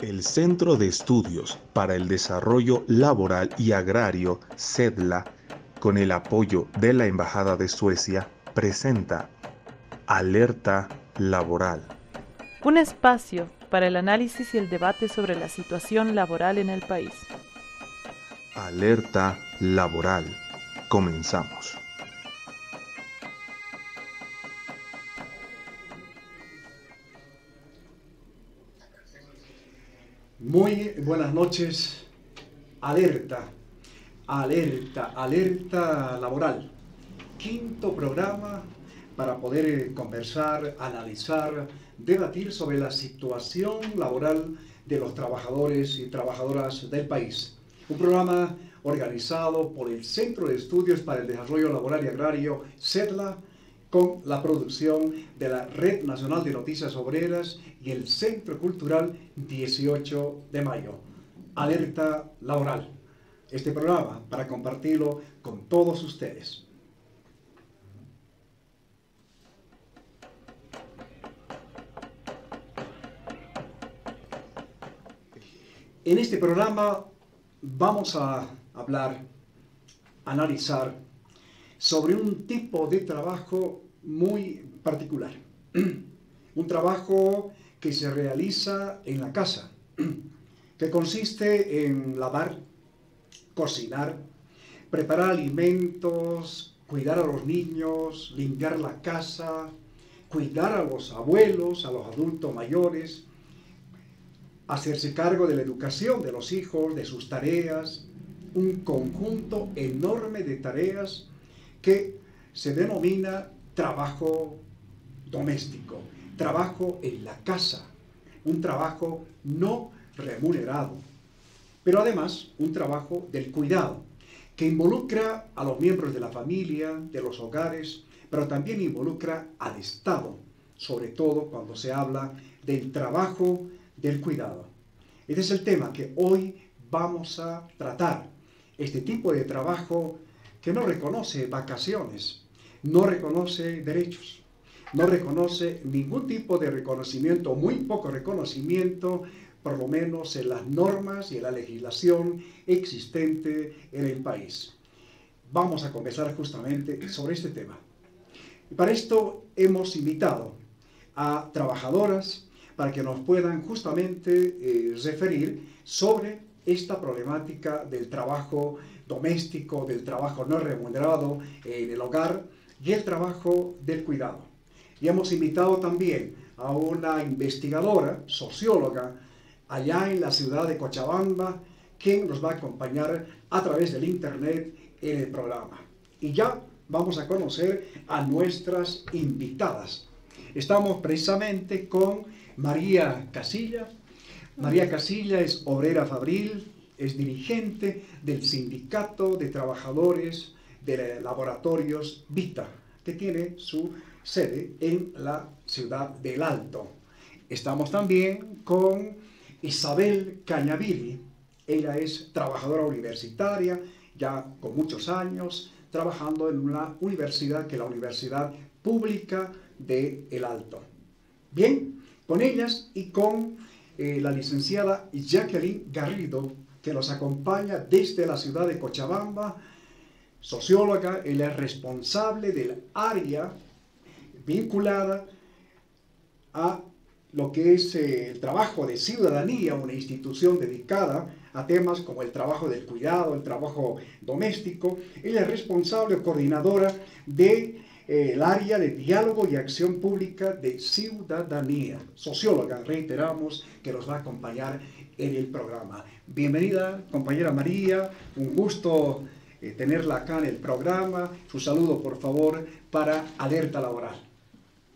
El Centro de Estudios para el Desarrollo Laboral y Agrario, CEDLA, con el apoyo de la Embajada de Suecia, presenta Alerta Laboral. Un espacio para el análisis y el debate sobre la situación laboral en el país. Alerta Laboral. Comenzamos. Muy buenas noches. Alerta, alerta laboral. Quinto programa para poder conversar, analizar, debatir sobre la situación laboral de los trabajadores y trabajadoras del país. Un programa organizado por el Centro de Estudios para el Desarrollo Laboral y Agrario, CEDLA, con la producción de la Red Nacional de Noticias Obreras y el Centro Cultural 18 de Mayo. Alerta Laboral. Este programa para compartirlo con todos ustedes. En este programa vamos a hablar, analizar sobre un tipo de trabajo muy particular. Un trabajo que se realiza en la casa, que consiste en lavar, cocinar, preparar alimentos, cuidar a los niños, limpiar la casa, cuidar a los abuelos, a los adultos mayores, hacerse cargo de la educación de los hijos, de sus tareas, un conjunto enorme de tareas que se denomina trabajo doméstico, trabajo en la casa, un trabajo no remunerado, pero además un trabajo del cuidado, que involucra a los miembros de la familia, de los hogares, pero también involucra al Estado, sobre todo cuando se habla del trabajo del cuidado. Este es el tema que hoy vamos a tratar, este tipo de trabajo que no reconoce vacaciones, no reconoce derechos, no reconoce ningún tipo de reconocimiento, muy poco reconocimiento, por lo menos en las normas y en la legislación existente en el país. Vamos a conversar justamente sobre este tema. Y para esto hemos invitado a trabajadoras para que nos puedan justamente referir sobre esta problemática del trabajo doméstico, del trabajo no remunerado en el hogar y el trabajo del cuidado. Y hemos invitado también a una investigadora, socióloga, allá en la ciudad de Cochabamba, quien nos va a acompañar a través del internet en el programa. Y ya vamos a conocer a nuestras invitadas. Estamos precisamente con María Casilla. María Casilla es obrera fabril, es dirigente del Sindicato de Trabajadores de Laboratorios Vita, que tiene su sede en la ciudad del Alto. Estamos también con Isabel Cañaviri. Ella es trabajadora universitaria, ya con muchos años, trabajando en una universidad que es la Universidad Pública de El Alto. Bien, con ellas y con la licenciada Jacqueline Garrido, que nos acompaña desde la ciudad de Cochabamba, socióloga. Ella es responsable del área vinculada a lo que es el trabajo de ciudadanía, una institución dedicada a temas como el trabajo del cuidado, el trabajo doméstico. Ella es responsable o coordinadora de el área de diálogo y acción pública de ciudadanía. Socióloga, reiteramos, que nos va a acompañar en el programa. Bienvenida, compañera María, un gusto tenerla acá en el programa. Su saludo, por favor, para Alerta Laboral.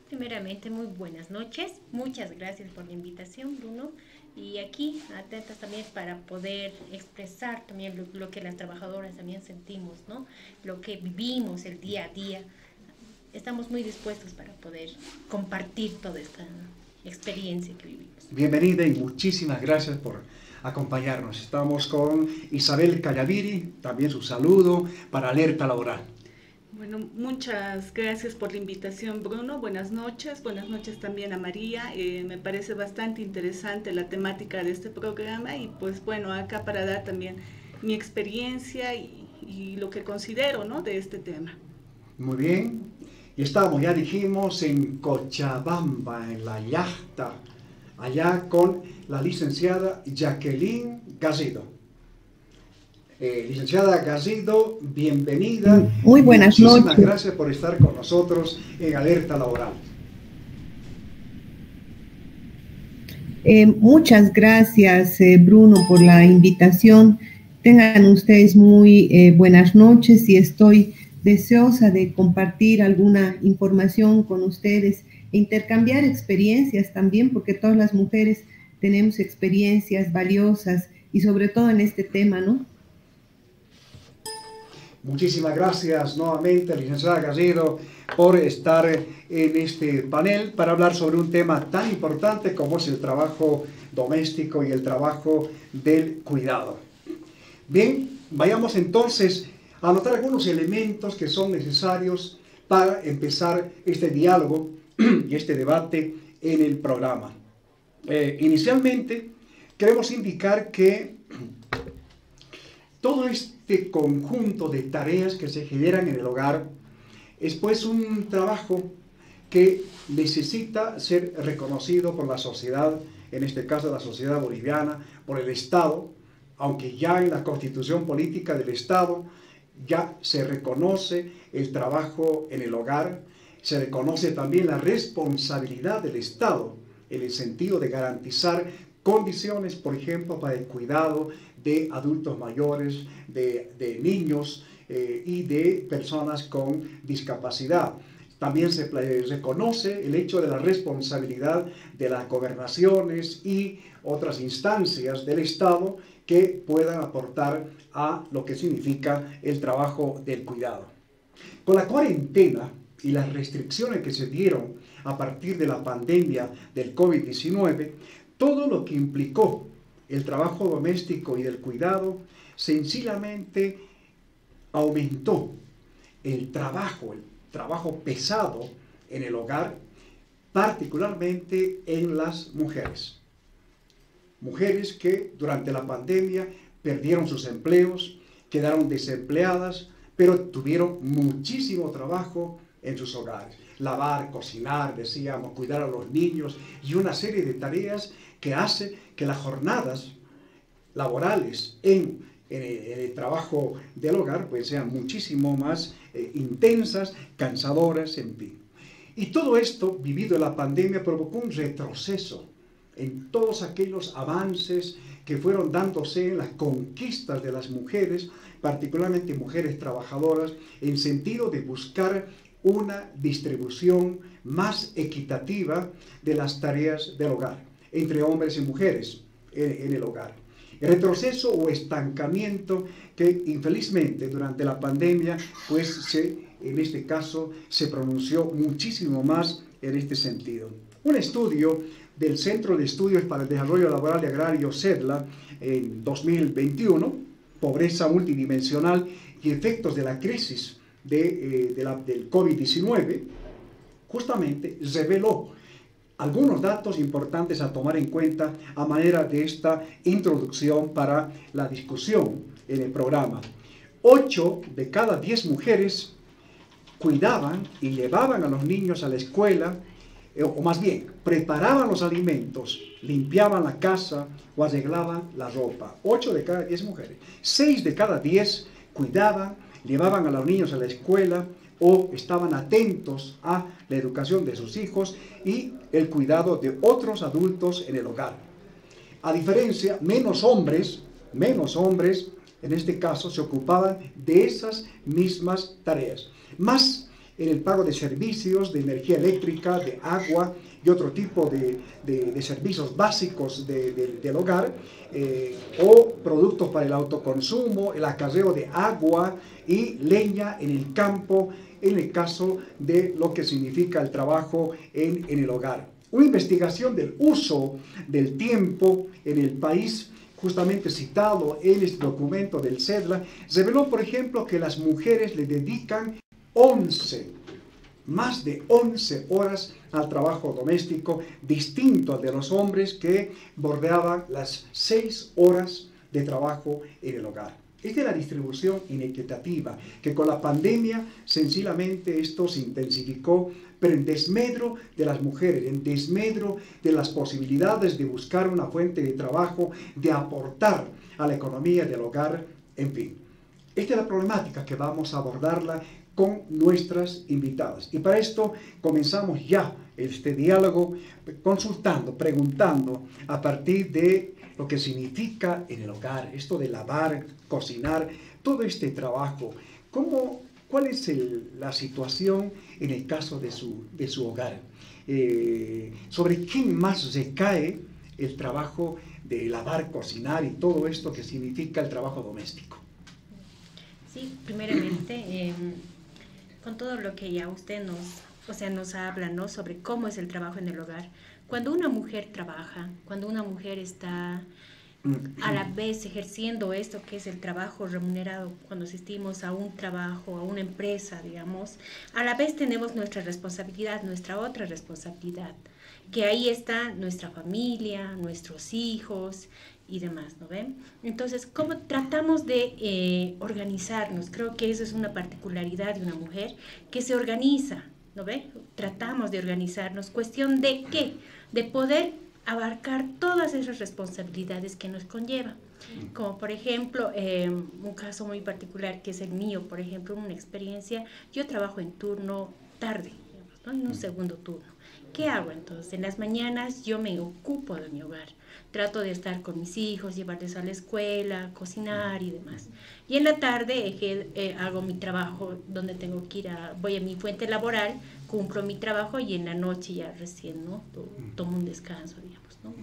Primeramente, muy buenas noches. Muchas gracias por la invitación, Bruno. Y aquí, atentas también para poder expresar también lo que las trabajadoras también sentimos, ¿no? Lo que vivimos el día a día. Estamos muy dispuestos para poder compartir toda esta experiencia que vivimos. Bienvenida y muchísimas gracias por acompañarnos. Estamos con Isabel Cañaviri, también su saludo para Alerta Laboral. Bueno, muchas gracias por la invitación, Bruno. Buenas noches también a María. Me parece bastante interesante la temática de este programa y pues bueno, acá para dar también mi experiencia y lo que considero, ¿no?, de este tema. Muy bien, y estamos, ya dijimos, en Cochabamba, en la yachta, allá con la licenciada Jacqueline Garrido. Licenciada Garrido, bienvenida. Muy buenas noches. Muchísimas gracias por estar con nosotros en Alerta Laboral. Muchas gracias, Bruno, por la invitación. Tengan ustedes muy buenas noches y estoy deseosa de compartir alguna información con ustedes e intercambiar experiencias también, porque todas las mujeres tenemos experiencias valiosas y sobre todo en este tema, ¿no? Muchísimas gracias nuevamente, licenciada Garrido, por estar en este panel para hablar sobre un tema tan importante como es el trabajo doméstico y el trabajo del cuidado. Bien, vayamos entonces a anotar algunos elementos que son necesarios para empezar este diálogo y este debate en el programa. Inicialmente, queremos indicar que todo este conjunto de tareas que se generan en el hogar es pues un trabajo que necesita ser reconocido por la sociedad, en este caso la sociedad boliviana, por el Estado, aunque ya en la Constitución Política del Estado ya se reconoce el trabajo en el hogar, se reconoce también la responsabilidad del Estado en el sentido de garantizar condiciones, por ejemplo, para el cuidado de adultos mayores, de niños y de personas con discapacidad. También se reconoce el hecho de la responsabilidad de las gobernaciones y otras instancias del Estado que puedan aportar a lo que significa el trabajo del cuidado. Con la cuarentena y las restricciones que se dieron a partir de la pandemia del COVID-19, todo lo que implicó el trabajo doméstico y del cuidado sencillamente aumentó el trabajo pesado en el hogar, particularmente en las mujeres. Mujeres que durante la pandemia perdieron sus empleos, quedaron desempleadas, pero tuvieron muchísimo trabajo en sus hogares. Lavar, cocinar, decíamos, cuidar a los niños y una serie de tareas que hace que las jornadas laborales en el trabajo del hogar pues sean muchísimo más intensas, cansadoras, en fin. Y todo esto, vivido en la pandemia, provocó un retroceso en todos aquellos avances que fueron dándose en las conquistas de las mujeres, particularmente mujeres trabajadoras, en sentido de buscar una distribución más equitativa de las tareas del hogar, entre hombres y mujeres en el hogar. El retroceso o estancamiento que infelizmente durante la pandemia, pues en este caso se pronunció muchísimo más en este sentido. Un estudio del Centro de Estudios para el Desarrollo Laboral y Agrario, CEDLA, en 2021, Pobreza Multidimensional y Efectos de la Crisis del COVID-19, justamente reveló algunos datos importantes a tomar en cuenta a manera de esta introducción para la discusión en el programa. 8 de cada 10 mujeres cuidaban y llevaban a los niños a la escuela, o más bien, preparaban los alimentos, limpiaban la casa o arreglaban la ropa. 8 de cada 10 mujeres. 6 de cada 10 cuidaban, llevaban a los niños a la escuela o estaban atentos a la educación de sus hijos y el cuidado de otros adultos en el hogar. A diferencia, menos hombres, en este caso, se ocupaban de esas mismas tareas. Más en el pago de servicios, de energía eléctrica, de agua y otro tipo de servicios básicos del hogar, o productos para el autoconsumo, el acarreo de agua y leña en el campo, en el caso de lo que significa el trabajo en el hogar. Una investigación del uso del tiempo en el país, justamente citado en este documento del CEDLA, reveló, por ejemplo, que las mujeres le dedican más de 11 horas al trabajo doméstico, distinto al de los hombres que bordeaban las 6 horas de trabajo en el hogar. Es de la distribución inequitativa, que con la pandemia sencillamente esto se intensificó, pero en desmedro de las mujeres, en desmedro de las posibilidades de buscar una fuente de trabajo, de aportar a la economía del hogar, en fin. Esta es la problemática que vamos a abordarla con nuestras invitadas. Y para esto comenzamos ya este diálogo consultando, preguntando a partir de lo que significa en el hogar, esto de lavar, cocinar, todo este trabajo. ¿Cuál es la situación en el caso de su hogar? ¿Sobre quién más recae el trabajo de lavar, cocinar y todo esto que significa el trabajo doméstico? Sí, primeramente, con todo lo que ya usted nos habla, ¿no?, sobre cómo es el trabajo en el hogar. Cuando una mujer trabaja, cuando una mujer está a la vez ejerciendo esto que es el trabajo remunerado, cuando asistimos a un trabajo, a una empresa, digamos, a la vez tenemos nuestra responsabilidad, nuestra otra responsabilidad, que ahí está nuestra familia, nuestros hijos y demás, ¿no ven? Entonces, ¿cómo tratamos de organizarnos? Creo que eso es una particularidad de una mujer que se organiza, ¿no ve? Tratamos de organizarnos. ¿Cuestión de qué? De poder abarcar todas esas responsabilidades que nos conlleva. Como por ejemplo, un caso muy particular que es el mío, por ejemplo, una experiencia, yo trabajo en turno tarde, ¿no?, en un segundo turno. ¿Qué hago entonces? En las mañanas yo me ocupo de mi hogar, trato de estar con mis hijos, llevarles a la escuela, cocinar y demás. Y en la tarde hago mi trabajo donde tengo que voy a mi fuente laboral, cumplo mi trabajo y en la noche ya recién, ¿no?, tomo un descanso, digamos, ¿no?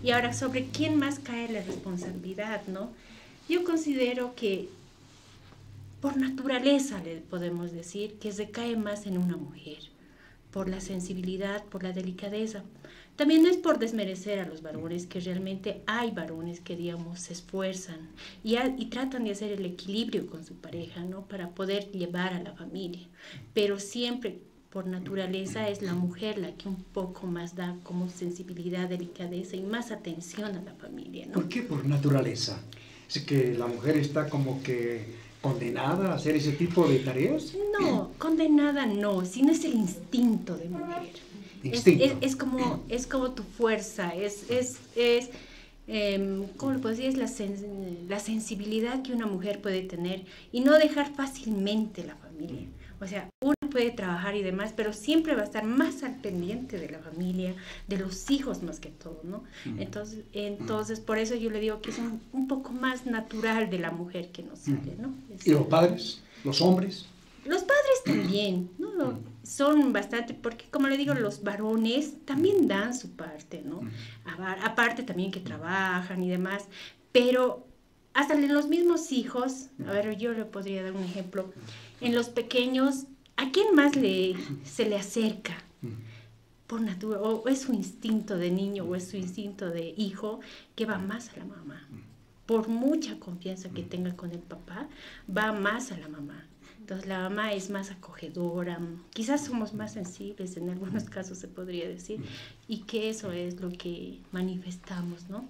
Y ahora, ¿sobre quién más cae la responsabilidad, no? Yo considero que por naturaleza le podemos decir que se cae más en una mujer, por la sensibilidad, por la delicadeza. También no es por desmerecer a los varones, que realmente hay varones que, digamos, se esfuerzan y tratan de hacer el equilibrio con su pareja, ¿no?, para poder llevar a la familia. Pero siempre, por naturaleza, es la mujer la que un poco más da como sensibilidad, delicadeza y más atención a la familia, ¿no? ¿Por qué por naturaleza? ¿Es que la mujer está como que condenada a hacer ese tipo de tareas? No, condenada no, sino es el instinto de mujer. Instinto. Es como tu fuerza, ¿cómo lo puedo decir? Es la sensibilidad que una mujer puede tener y no dejar fácilmente la familia. O sea, uno puede trabajar y demás, pero siempre va a estar más al pendiente de la familia, de los hijos más que todo, ¿no? Entonces por eso yo le digo que es un poco más natural de la mujer que nos sale, ¿no? ¿Y los padres? ¿Los hombres? Los padres también, ¿no? Son bastante, porque como le digo, los varones también dan su parte, ¿no? Aparte también que trabajan y demás, pero hasta en los mismos hijos, a ver, yo le podría dar un ejemplo, en los pequeños, ¿a quién más se le acerca? Por naturaleza, o es su instinto de niño o es su instinto de hijo que va más a la mamá. Por mucha confianza que tenga con el papá, va más a la mamá. Entonces la mamá es más acogedora, quizás somos más sensibles, en algunos casos se podría decir, y que eso es lo que manifestamos, ¿no?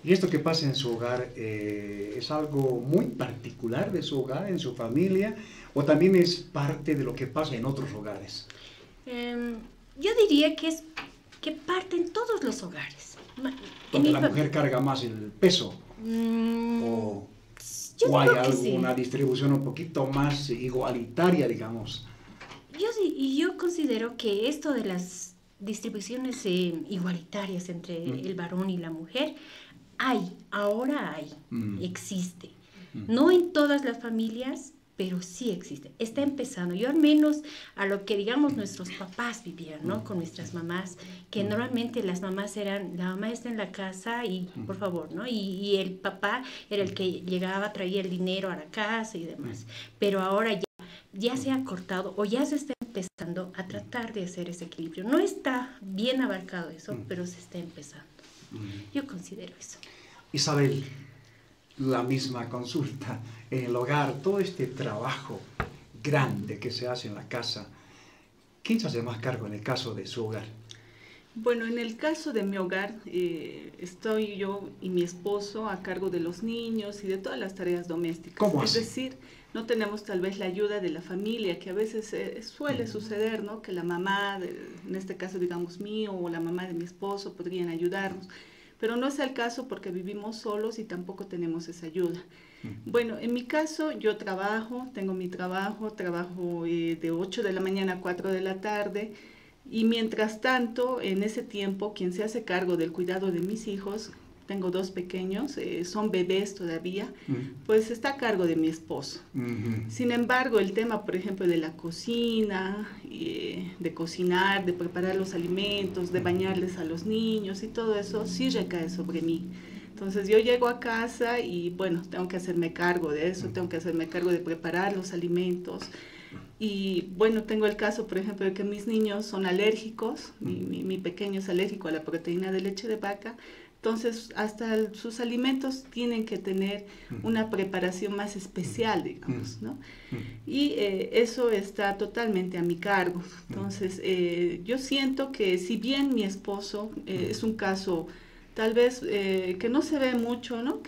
¿Y esto que pasa en su hogar es algo muy particular de su hogar, en su familia, o también es parte de lo que pasa en otros hogares? Yo diría que parte en todos los hogares. ¿Donde la mujer carga más el peso? ¿O hay alguna distribución un poquito más igualitaria, digamos? Yo considero que esto de las distribuciones igualitarias entre el varón y la mujer, ahora existe. No en todas las familias, pero sí existe. Está empezando. Yo al menos a lo que, digamos, nuestros papás vivían, ¿no? Con nuestras mamás, que normalmente las mamás la mamá está en la casa y, por favor, ¿no? Y el papá era el que llegaba, traía el dinero a la casa y demás. Pero ahora ya se ha cortado o ya se está empezando a tratar de hacer ese equilibrio. No está bien abarcado eso, pero se está empezando. Yo considero eso. Isabel, la misma consulta en el hogar, todo este trabajo grande que se hace en la casa, ¿quién se hace más cargo en el caso de su hogar? Bueno, en el caso de mi hogar, estoy yo y mi esposo a cargo de los niños y de todas las tareas domésticas. ¿Cómo es así? decir, no tenemos tal vez la ayuda de la familia, que a veces suele suceder, ¿no? Que la mamá, en este caso digamos mío, o la mamá de mi esposo podrían ayudarnos. Pero no es el caso porque vivimos solos y tampoco tenemos esa ayuda. Bueno, en mi caso yo trabajo, tengo mi trabajo de 8 de la mañana a 4 de la tarde, y mientras tanto, en ese tiempo, quien se hace cargo del cuidado de mis hijos, tengo 2 pequeños, son bebés todavía, pues está a cargo de mi esposo. Sin embargo, el tema, por ejemplo, de la cocina, de cocinar, de preparar los alimentos, de bañarles a los niños y todo eso, sí recae sobre mí. Entonces yo llego a casa y bueno, tengo que hacerme cargo de eso, tengo que hacerme cargo de preparar los alimentos. Y bueno, tengo el caso, por ejemplo, de que mis niños son alérgicos, mi pequeño es alérgico a la proteína de leche de vaca, entonces hasta sus alimentos tienen que tener una preparación más especial, digamos, ¿no? Y eso está totalmente a mi cargo. Entonces yo siento que si bien mi esposo es un caso tal vez que no se ve mucho, ¿no?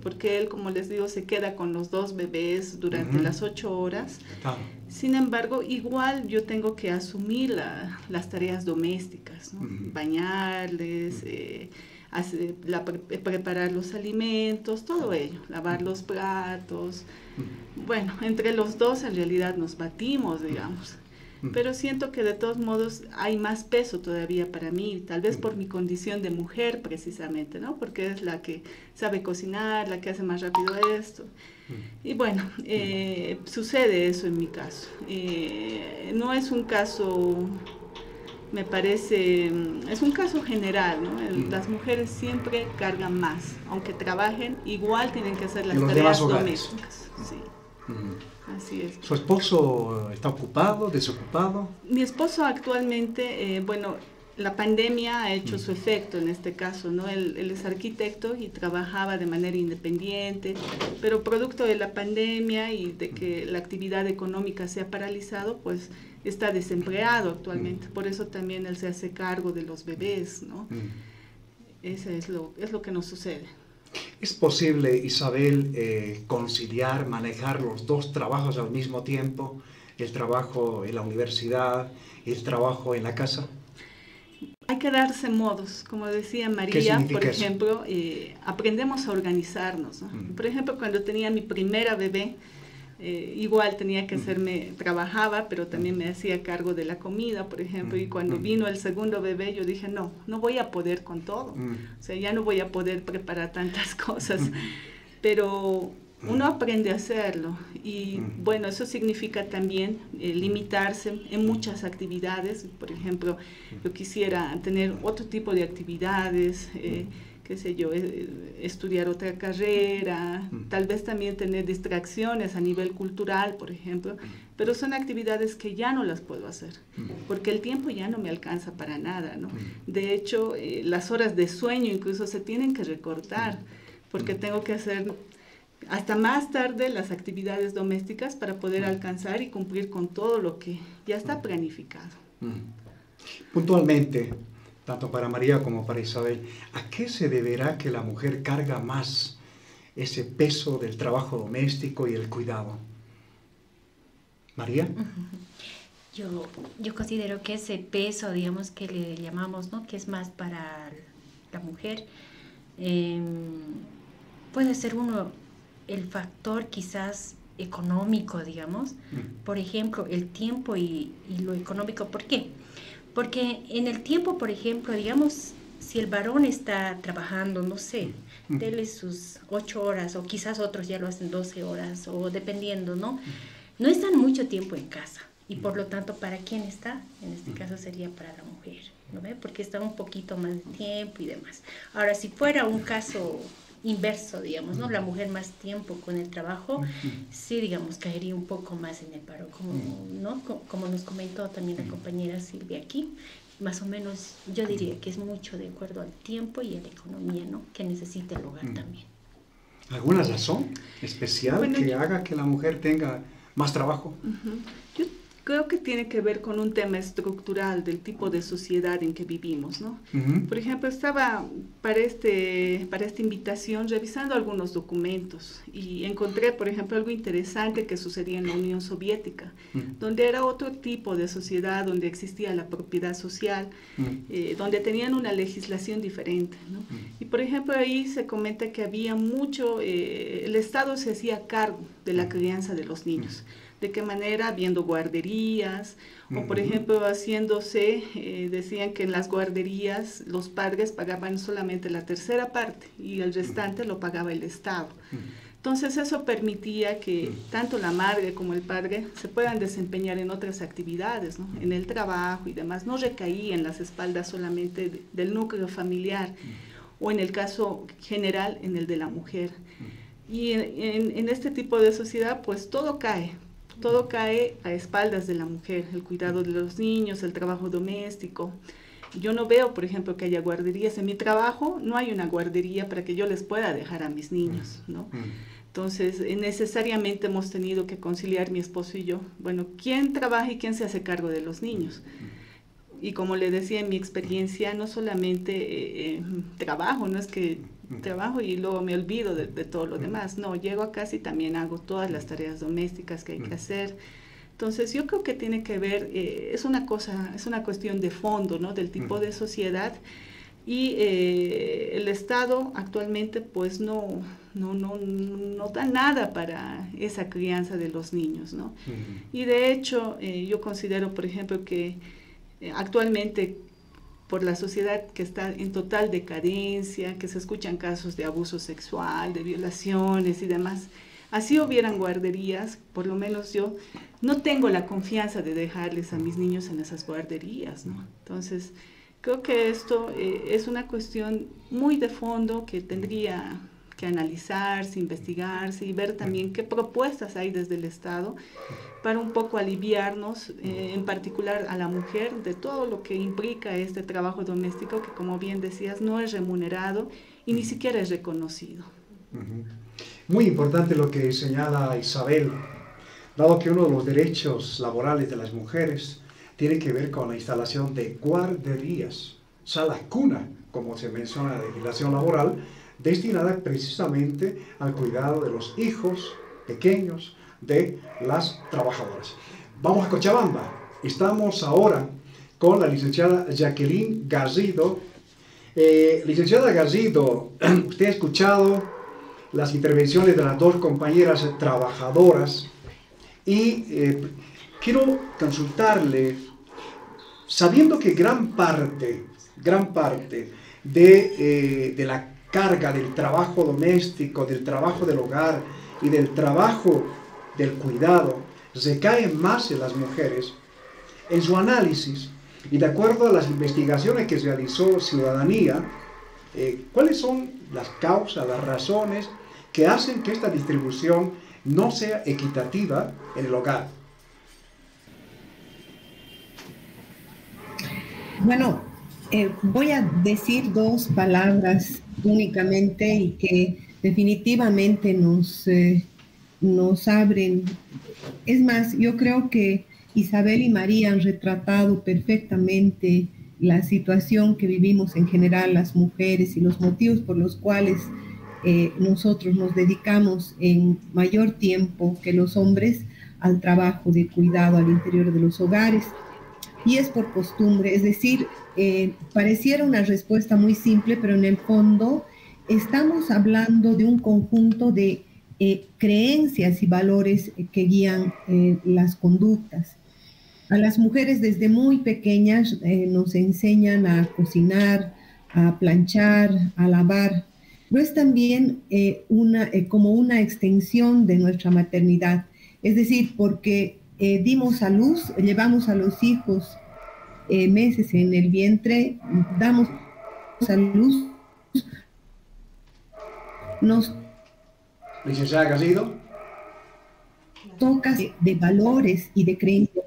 Porque él, como les digo, se queda con los 2 bebés durante las 8 horas. Claro. Sin embargo, igual yo tengo que asumir las tareas domésticas, ¿no? Bañarles, preparar los alimentos, todo ello, lavar los platos. Bueno, entre los 2 en realidad nos batimos, digamos. Pero siento que de todos modos hay más peso todavía para mí, tal vez por mi condición de mujer precisamente, ¿no? Porque es la que sabe cocinar, la que hace más rápido esto. Y bueno, sucede eso en mi caso. No es un caso, me parece, es un caso general, ¿no? Las mujeres siempre cargan más, aunque trabajen, igual tienen que hacer las tareas domésticas. Sí. Así es. ¿Su esposo está ocupado, desocupado? Mi esposo actualmente, bueno, la pandemia ha hecho su efecto en este caso, ¿no? Él es arquitecto y trabajaba de manera independiente, pero producto de la pandemia y de que la actividad económica se ha paralizado, pues está desempleado actualmente. Por eso también él se hace cargo de los bebés, ¿no? Eso es lo que nos sucede. ¿Es posible, Isabel, conciliar, manejar los 2 trabajos al mismo tiempo? El trabajo en la universidad, el trabajo en la casa. Hay que darse modos, como decía María, por ejemplo, aprendemos a organizarnos, ¿no? Por ejemplo, cuando tenía mi primera bebé, igual tenía que trabajaba, pero también me hacía cargo de la comida, por ejemplo, y cuando vino el segundo bebé yo dije, no voy a poder con todo, o sea, ya no voy a poder preparar tantas cosas, pero uno aprende a hacerlo, y bueno, eso significa también limitarse en muchas actividades. Por ejemplo, yo quisiera tener otro tipo de actividades, qué sé yo, estudiar otra carrera, tal vez también tener distracciones a nivel cultural, por ejemplo, pero son actividades que ya no las puedo hacer, porque el tiempo ya no me alcanza para nada, ¿no? De hecho, las horas de sueño incluso se tienen que recortar, porque tengo que hacer hasta más tarde las actividades domésticas para poder alcanzar y cumplir con todo lo que ya está planificado. Puntualmente, tanto para María como para Isabel, ¿a qué se deberá que la mujer carga más ese peso del trabajo doméstico y el cuidado? María. Yo considero que ese peso, digamos, que le llamamos, ¿no? Que es más para la mujer, puede ser el factor quizás económico, digamos, por ejemplo, el tiempo y lo económico. ¿Por qué? Porque en el tiempo, por ejemplo, digamos, si el varón está trabajando, no sé, dele sus 8 horas, o quizás otros ya lo hacen 12 horas, o dependiendo, ¿no? No están mucho tiempo en casa, y por lo tanto, ¿para quién está? En este caso sería para la mujer, ¿no ve? Porque está un poquito más de tiempo y demás. Ahora, si fuera un caso inverso, digamos, ¿no? La mujer más tiempo con el trabajo, sí, digamos, caería un poco más en el paro, ¿no? Como nos comentó también la compañera Silvia aquí, más o menos yo diría que es mucho de acuerdo al tiempo y a la economía, ¿no? Que necesita el hogar también. ¿Alguna razón especial que haga que la mujer tenga más trabajo? Yo creo que tiene que ver con un tema estructural del tipo de sociedad en que vivimos, ¿no? Por ejemplo, estaba para esta invitación revisando algunos documentos y encontré, por ejemplo, algo interesante que sucedía en la Unión Soviética, donde era otro tipo de sociedad, donde existía la propiedad social, donde tenían una legislación diferente, ¿no? Y, por ejemplo, ahí se comenta que había mucho, el Estado se hacía cargo de la crianza de los niños. ¿De qué manera? Viendo guarderías, o por ejemplo decían que en las guarderías los padres pagaban solamente la tercera parte y el restante lo pagaba el Estado. Entonces eso permitía que tanto la madre como el padre se puedan desempeñar en otras actividades, ¿no? En el trabajo y demás, no recaía en las espaldas solamente del núcleo familiar, o en el caso general en el de la mujer. Y en este tipo de sociedad pues todo cae a espaldas de la mujer, el cuidado de los niños, el trabajo doméstico. Yo no veo, por ejemplo, que haya guarderías. En mi trabajo no hay una guardería para que yo les pueda dejar a mis niños, ¿no? Entonces, necesariamente hemos tenido que conciliar mi esposo y yo. Bueno, ¿quién trabaja y quién se hace cargo de los niños? Y como le decía, en mi experiencia, no solamente trabajo, no es que trabajo y luego me olvido de todo lo demás. No, llego a casa y también hago todas las tareas domésticas que hay que hacer. Entonces, yo creo que tiene que ver, es una cuestión de fondo, ¿no? Del tipo de sociedad. Y el Estado actualmente, pues, no da nada para esa crianza de los niños, ¿no? Y de hecho, yo considero, por ejemplo, que actualmente, por la sociedad que está en total decadencia, que se escuchan casos de abuso sexual, de violaciones y demás, así hubieran guarderías, por lo menos yo no tengo la confianza de dejarles a mis niños en esas guarderías, ¿no? Entonces, creo que esto es una cuestión muy de fondo que tendría que analizarse, investigarse y ver también qué propuestas hay desde el Estado para un poco aliviarnos, en particular a la mujer, de todo lo que implica este trabajo doméstico que, como bien decías, no es remunerado y ni siquiera es reconocido. Muy importante lo que señala Isabel, dado que uno de los derechos laborales de las mujeres tiene que ver con la instalación de guarderías, salas cuna, como se menciona en la legislación laboral, destinada precisamente al cuidado de los hijos pequeños de las trabajadoras. Vamos a Cochabamba. Estamos ahora con la licenciada Jacqueline Garrido. Licenciada Garrido, usted ha escuchado las intervenciones de las dos compañeras trabajadoras y quiero consultarle, sabiendo que gran parte de la carga del trabajo doméstico, del trabajo del hogar y del trabajo del cuidado recae más en las mujeres, en su análisis y de acuerdo a las investigaciones que realizó Ciudadanía, ¿cuáles son las causas, las razones que hacen que esta distribución no sea equitativa en el hogar? Bueno, voy a decir dos palabras únicamente y que definitivamente nos abren. Es más, yo creo que Isabel y María han retratado perfectamente la situación que vivimos en general las mujeres y los motivos por los cuales nosotros nos dedicamos en mayor tiempo que los hombres al trabajo de cuidado al interior de los hogares. Y es por costumbre, es decir, pareciera una respuesta muy simple, pero en el fondo estamos hablando de un conjunto de creencias y valores que guían las conductas. A las mujeres desde muy pequeñas nos enseñan a cocinar, a planchar, a lavar, pero es también como una extensión de nuestra maternidad, es decir, porque dimos a luz, llevamos a los hijos meses en el vientre, damos a luz, nos Licenciada Garrido. toca de valores y de creencias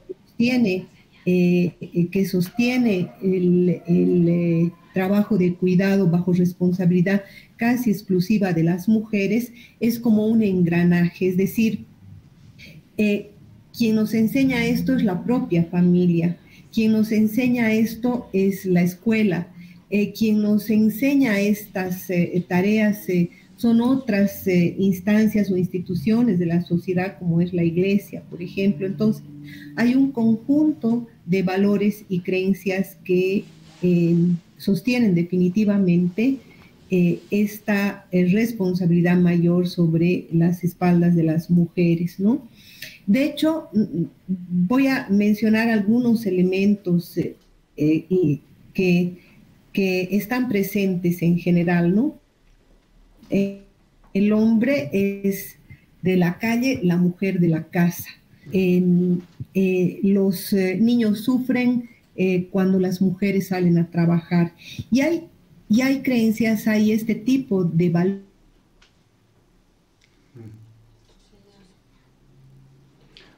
que sostiene el trabajo de cuidado bajo responsabilidad casi exclusiva de las mujeres, es como un engranaje, es decir, quien nos enseña esto es la propia familia, quien nos enseña esto es la escuela, quien nos enseña estas tareas son otras instancias o instituciones de la sociedad, como es la iglesia, por ejemplo. Entonces, hay un conjunto de valores y creencias que sostienen definitivamente esta responsabilidad mayor sobre las espaldas de las mujeres, ¿no? De hecho, voy a mencionar algunos elementos que están presentes en general, ¿no? El hombre es de la calle, la mujer de la casa. Los niños sufren cuando las mujeres salen a trabajar. Y hay creencias, hay este tipo de valores.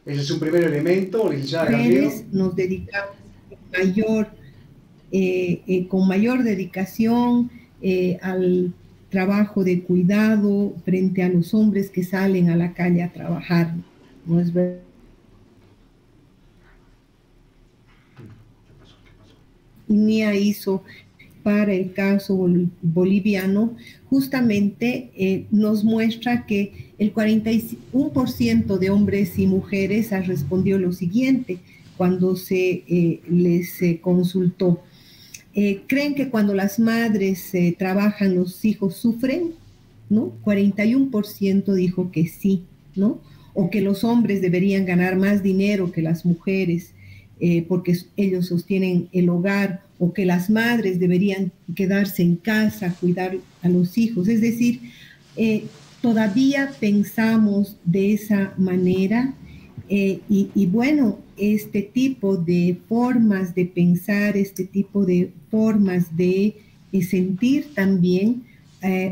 Ese es un primer elemento, licenciada Gabriel. Nos dedicamos con mayor dedicación al trabajo de cuidado frente a los hombres que salen a la calle a trabajar. ¿No es verdad? NIA hizo para el caso boliviano, justamente nos muestra que el 41% de hombres y mujeres ha respondido lo siguiente cuando se les consultó. ¿Creen que cuando las madres trabajan los hijos sufren? ¿No? 41% dijo que sí, ¿no? O que los hombres deberían ganar más dinero que las mujeres porque ellos sostienen el hogar, o que las madres deberían quedarse en casa a cuidar a los hijos. Es decir, todavía pensamos de esa manera y bueno, este tipo de formas de pensar, este tipo de formas de sentir también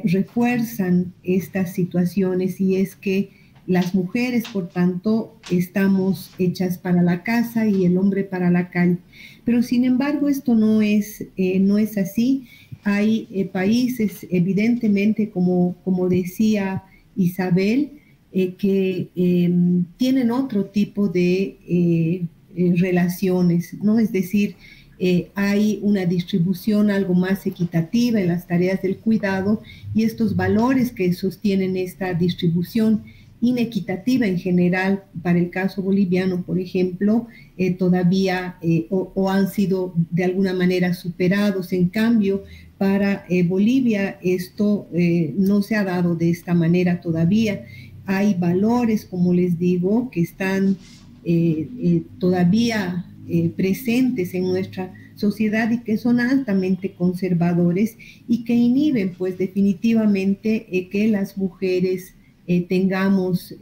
refuerzan estas situaciones, y es que las mujeres, por tanto, estamos hechas para la casa y el hombre para la calle. Pero, sin embargo, esto no es así. Hay países, evidentemente, como decía Isabel, que tienen otro tipo de relaciones, ¿no? Es decir, hay una distribución algo más equitativa en las tareas del cuidado, y estos valores que sostienen esta distribución inequitativa en general, para el caso boliviano, por ejemplo, todavía o han sido de alguna manera superados. En cambio, para Bolivia esto no se ha dado de esta manera todavía. Hay valores, como les digo, que están todavía presentes en nuestra sociedad y que son altamente conservadores y que inhiben, pues, definitivamente que las mujeres tengamos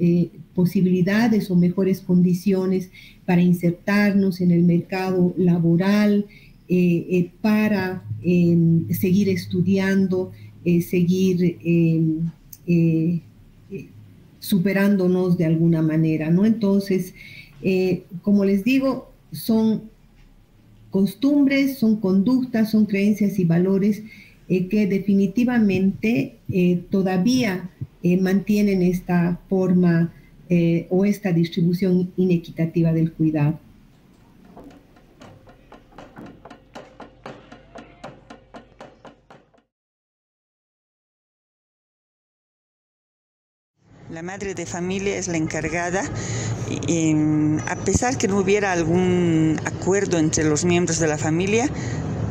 posibilidades o mejores condiciones para insertarnos en el mercado laboral, para seguir estudiando, seguir superándonos de alguna manera, ¿no? Entonces, como les digo, son costumbres, son conductas, son creencias y valores que definitivamente todavía mantienen esta forma o esta distribución inequitativa del cuidado. La madre de familia es la encargada, a pesar que no hubiera algún acuerdo entre los miembros de la familia,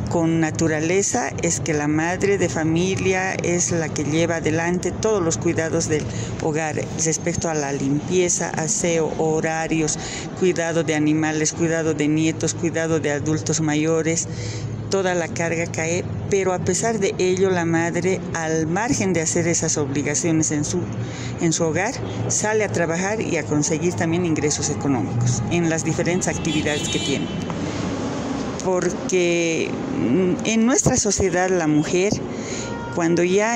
con naturaleza es que la madre de familia es la que lleva adelante todos los cuidados del hogar respecto a la limpieza, aseo, horarios, cuidado de animales, cuidado de nietos, cuidado de adultos mayores. Toda la carga cae, pero a pesar de ello la madre, al margen de hacer esas obligaciones en su hogar, sale a trabajar y a conseguir también ingresos económicos en las diferentes actividades que tiene. Porque en nuestra sociedad la mujer, cuando ya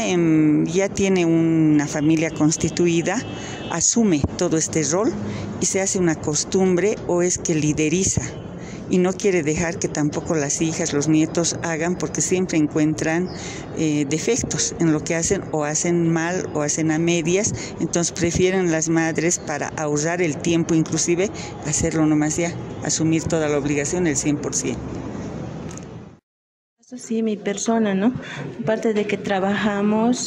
tiene una familia constituida, asume todo este rol y se hace una costumbre, o es que lideriza y no quiere dejar que tampoco las hijas, los nietos hagan, porque siempre encuentran defectos en lo que hacen, o hacen mal o hacen a medias. Entonces prefieren las madres, para ahorrar el tiempo inclusive, hacerlo nomás ya, asumir toda la obligación, el 100%. Sí, mi persona, ¿no? Aparte de que trabajamos,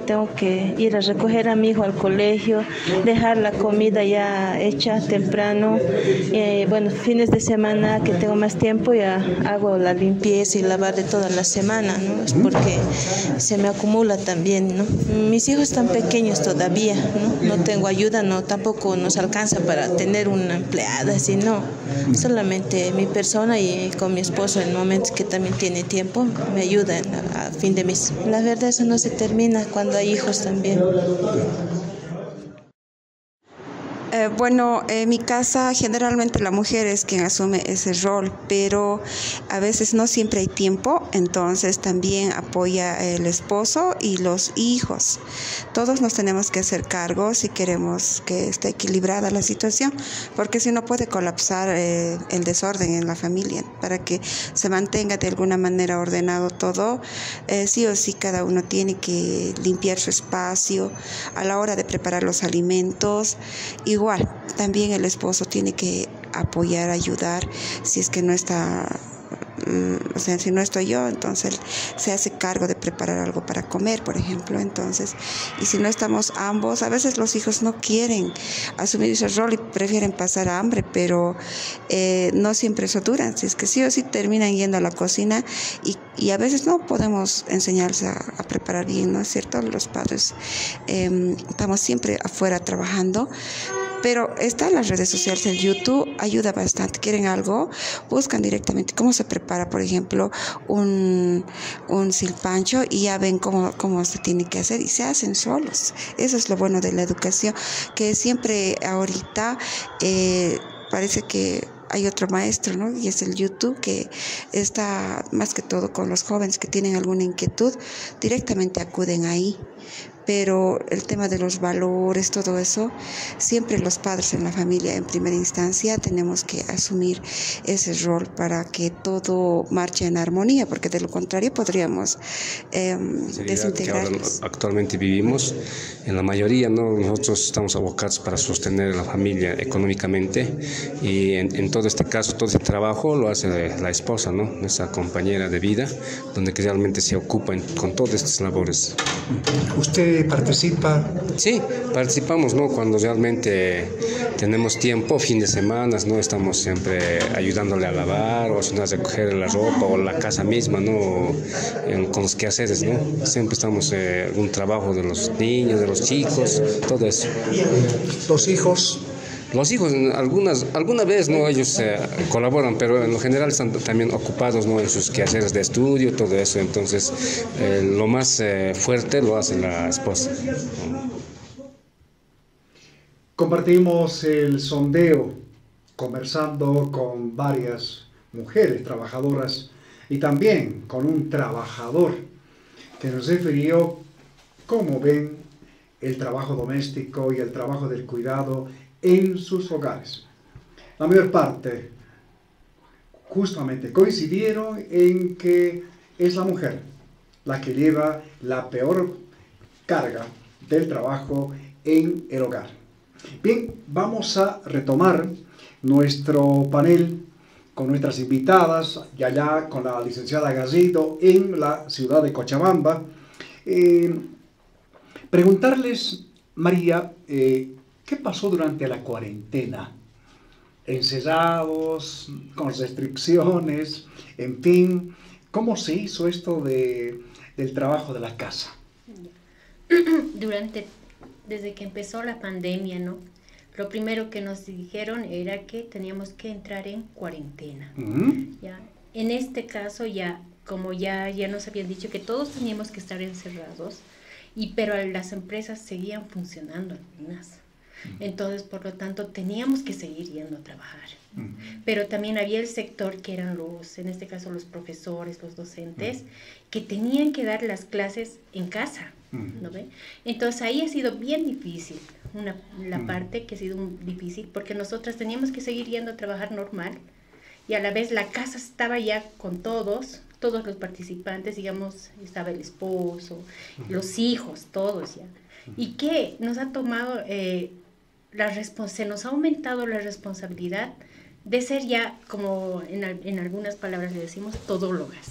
tengo que ir a recoger a mi hijo al colegio, dejar la comida ya hecha temprano. Bueno, fines de semana que tengo más tiempo, ya hago la limpieza y lavar de toda la semana, ¿no? Es porque se me acumula también, ¿no? Mis hijos están pequeños todavía, ¿no? No tengo ayuda, no, tampoco nos alcanza para tener una empleada, así, no. Solamente mi persona y con mi esposo en momentos que también tiene tiempo, me ayudan a fin de mes. La verdad, eso no se termina cuando hay hijos también. Bueno, en mi casa generalmente la mujer es quien asume ese rol, pero a veces no siempre hay tiempo, entonces también apoya el esposo y los hijos. Todos nos tenemos que hacer cargo si queremos que esté equilibrada la situación, porque si no puede colapsar el desorden en la familia. Para que se mantenga de alguna manera ordenado todo, sí o sí cada uno tiene que limpiar su espacio a la hora de preparar los alimentos. Igual, también el esposo tiene que apoyar, ayudar, si es que no está, o sea, si no estoy yo, entonces él se hace cargo de preparar algo para comer, por ejemplo. Entonces, y si no estamos ambos, a veces los hijos no quieren asumir ese rol y prefieren pasar hambre, pero no siempre eso dura. Si es que sí o sí terminan yendo a la cocina y a veces no podemos enseñarles a preparar bien, ¿no es cierto? Los padres estamos siempre afuera trabajando. Pero está en las redes sociales, el YouTube ayuda bastante. Quieren algo, buscan directamente cómo se prepara, por ejemplo, un silpancho, y ya ven cómo se tiene que hacer y se hacen solos. Eso es lo bueno de la educación, que siempre ahorita parece que hay otro maestro, ¿no? Y es el YouTube, que está más que todo con los jóvenes que tienen alguna inquietud, directamente acuden ahí. Pero el tema de los valores, todo eso, siempre los padres en la familia, en primera instancia, tenemos que asumir ese rol para que todo marche en armonía, porque de lo contrario podríamos desintegrarnos. Que actualmente vivimos, en la mayoría, ¿no? Nosotros estamos abocados para sostener a la familia económicamente, y en todo este caso, todo este trabajo lo hace la esposa, ¿no? Nuestra compañera de vida, donde que realmente se ocupa con todas estas labores. ¿Usted participa? Sí, participamos, ¿no? Cuando realmente tenemos tiempo, fin de semana, ¿no? Estamos siempre ayudándole a lavar, o si no, a recoger la ropa, o la casa misma, ¿no? Con los quehaceres, ¿no? Siempre estamos en algún trabajo de los niños, de los chicos, todo eso. ¿Los hijos? Los hijos, alguna vez, ¿no? Ellos colaboran, pero en lo general están también ocupados, ¿no? En sus quehaceres de estudio, todo eso. Entonces, lo más fuerte lo hace la esposa. Compartimos el sondeo, conversando con varias mujeres trabajadoras y también con un trabajador que nos refirió cómo ven el trabajo doméstico y el trabajo del cuidado en sus hogares. La mayor parte justamente coincidieron en que es la mujer la que lleva la peor carga del trabajo en el hogar. Bien, vamos a retomar nuestro panel con nuestras invitadas, y allá con la licenciada Garrido en la ciudad de Cochabamba. Preguntarles, María, ¿qué pasó durante la cuarentena? Encerrados, con restricciones, en fin, ¿cómo se hizo esto del trabajo de la casa? Desde que empezó la pandemia, ¿no? Lo primero que nos dijeron era que teníamos que entrar en cuarentena. ¿Ya? En este caso, como ya nos habían dicho que todos teníamos que estar encerrados, pero las empresas seguían funcionando algunas. Entonces, por lo tanto, teníamos que seguir yendo a trabajar. Pero también había el sector que eran en este caso los profesores, los docentes, que tenían que dar las clases en casa, ¿no ve? Entonces ahí ha sido bien difícil, la parte que ha sido difícil, porque nosotras teníamos que seguir yendo a trabajar normal, y a la vez la casa estaba ya con todos los participantes, digamos, estaba el esposo, los hijos, todos ya. Y que nos ha tomado, se nos ha aumentado la responsabilidad de ser ya, como en algunas palabras le decimos, todólogas.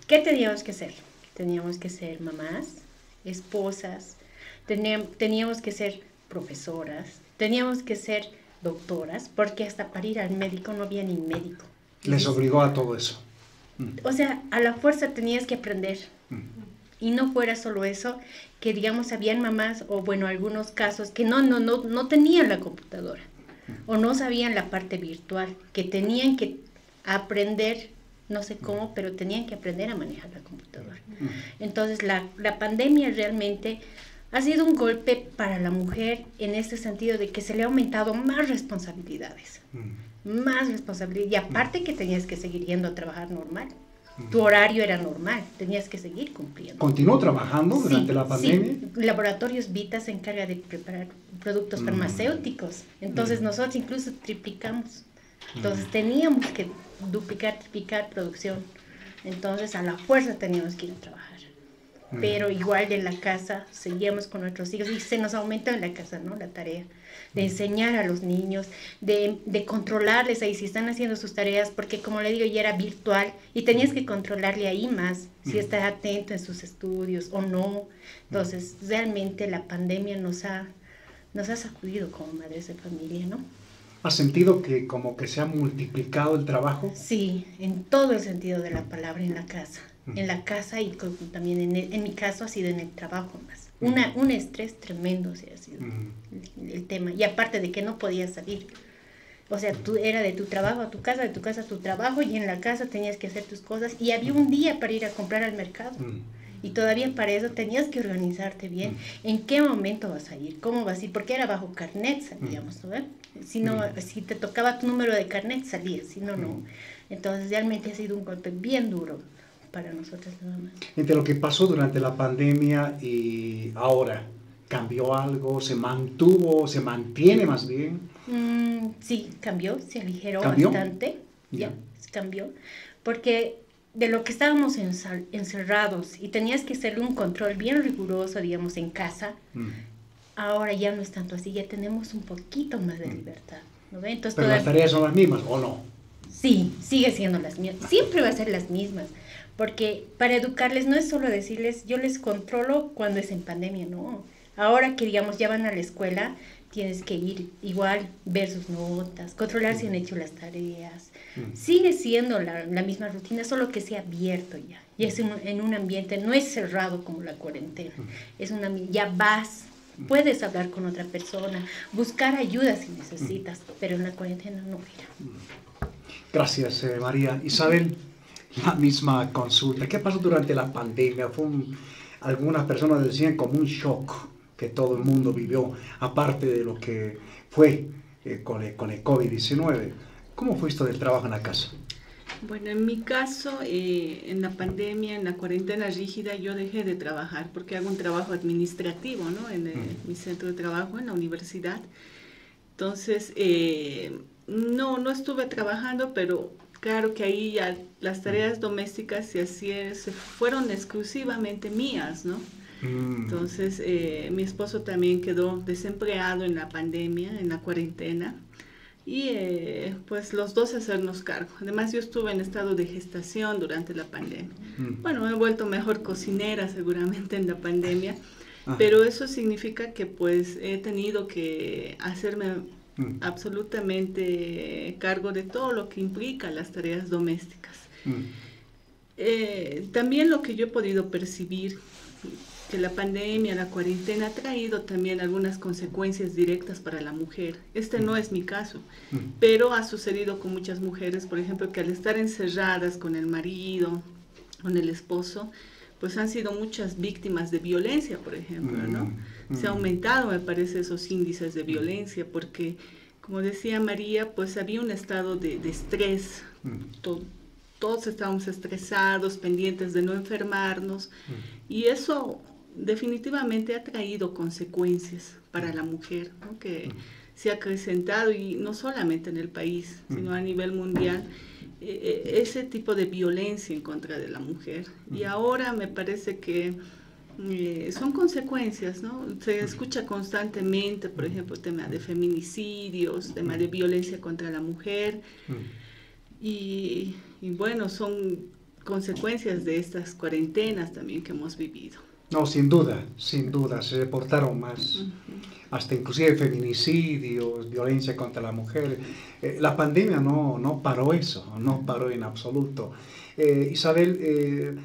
¿Qué teníamos que ser? Teníamos que ser mamás, esposas, teníamos que ser profesoras, teníamos que ser doctoras, porque hasta para ir al médico no había ni médico. Les obligó a todo eso. O sea, a la fuerza tenías que aprender. Y no fuera solo eso, que digamos habían mamás, o bueno, algunos casos, que no tenían la computadora, o no sabían la parte virtual, que tenían que aprender, no sé cómo, pero tenían que aprender a manejar la computadora. Entonces la pandemia realmente ha sido un golpe para la mujer en este sentido de que se le ha aumentado más responsabilidades. Más responsabilidad, y aparte que tenías que seguir yendo a trabajar normal. Tu horario era normal, tenías que seguir cumpliendo. ¿Continuó trabajando durante la pandemia? Sí, Laboratorios Vita se encarga de preparar productos farmacéuticos, entonces nosotros incluso triplicamos. Entonces teníamos que triplicar producción, entonces a la fuerza teníamos que ir a trabajar. Pero igual en la casa seguíamos con nuestros hijos y se nos aumentó en la casa, ¿no? La tarea de enseñar a los niños, de controlarles ahí si están haciendo sus tareas, porque como le digo, ya era virtual y tenías que controlarle ahí más, si está atento en sus estudios o no. Entonces, realmente la pandemia nos ha sacudido como madres de familia, ¿no? ¿Has sentido que como que se ha multiplicado el trabajo? Sí, en todo el sentido de la palabra en la casa. En la casa y también en mi caso ha sido en el trabajo más. Un estrés tremendo se ha sido el tema. Y aparte de que no podías salir. O sea, tú era de tu trabajo a tu casa, de tu casa a tu trabajo, y en la casa tenías que hacer tus cosas. Y había un día para ir a comprar al mercado. Y todavía para eso tenías que organizarte bien. ¿En qué momento vas a ir? ¿Cómo vas a ir? Porque era bajo carnet, salíamos, ¿no? Si te tocaba tu número de carnet, salías. Si no, no. Entonces realmente ha sido un golpe bien duro para nosotros nada más. Entre lo que pasó durante la pandemia y ahora, ¿cambió algo? ¿Se mantuvo? ¿Se mantiene más bien? Sí, cambió, se aligeró bastante. Ya, cambió. Porque de lo que estábamos encerrados y tenías que hacerle un control bien riguroso, digamos, en casa, ahora ya no es tanto así, ya tenemos un poquito más de libertad, ¿no ve? Entonces, ¿pero las tareas son las mismas o no? Sí, sigue siendo las mismas, siempre va a ser las mismas. Porque para educarles no es solo decirles, yo les controlo cuando es en pandemia, no. Ahora que, digamos, ya van a la escuela, tienes que ir igual, ver sus notas, controlar si han hecho las tareas. Sigue siendo la misma rutina, solo que sea abierto ya. Y es en un ambiente, no es cerrado como la cuarentena. Es ya vas, puedes hablar con otra persona, buscar ayuda si necesitas, pero en la cuarentena no era. Gracias, María. Isabel, la misma consulta. ¿Qué pasó durante la pandemia? Algunas personas decían como un shock que todo el mundo vivió, aparte de lo que fue con el COVID-19. ¿Cómo fue esto del trabajo en la casa? Bueno, en mi caso, en la pandemia, en la cuarentena rígida, yo dejé de trabajar porque hago un trabajo administrativo, ¿no? En mi centro de trabajo, en la universidad. Entonces, no estuve trabajando, pero claro que ahí ya las tareas domésticas se fueron exclusivamente mías, ¿no? Entonces, mi esposo también quedó desempleado en la pandemia, en la cuarentena, y pues los dos hacernos cargo. Además, yo estuve en estado de gestación durante la pandemia. Bueno, me he vuelto mejor cocinera seguramente en la pandemia, pero eso significa que pues he tenido que hacerme absolutamente cargo de todo lo que implica las tareas domésticas. También lo que yo he podido percibir, que la pandemia, la cuarentena ha traído también algunas consecuencias directas para la mujer. Este no es mi caso, pero ha sucedido con muchas mujeres, por ejemplo, que al estar encerradas con el marido, con el esposo, pues han sido muchas víctimas de violencia, por ejemplo, ¿no? Se ha aumentado, me parece, esos índices de violencia, porque, como decía María, pues había un estado de estrés, todos estábamos estresados, pendientes de no enfermarnos, y eso definitivamente ha traído consecuencias para la mujer, ¿no? Que se ha acrecentado, y no solamente en el país, sino a nivel mundial, ese tipo de violencia en contra de la mujer. Y ahora me parece que son consecuencias, ¿no? Se escucha constantemente, por ejemplo, tema de feminicidios, tema de violencia contra la mujer, y bueno, son consecuencias de estas cuarentenas también que hemos vivido. No, sin duda, se reportaron más, hasta inclusive feminicidios, violencia contra la mujer. La pandemia no paró eso, no paró en absoluto. Isabel,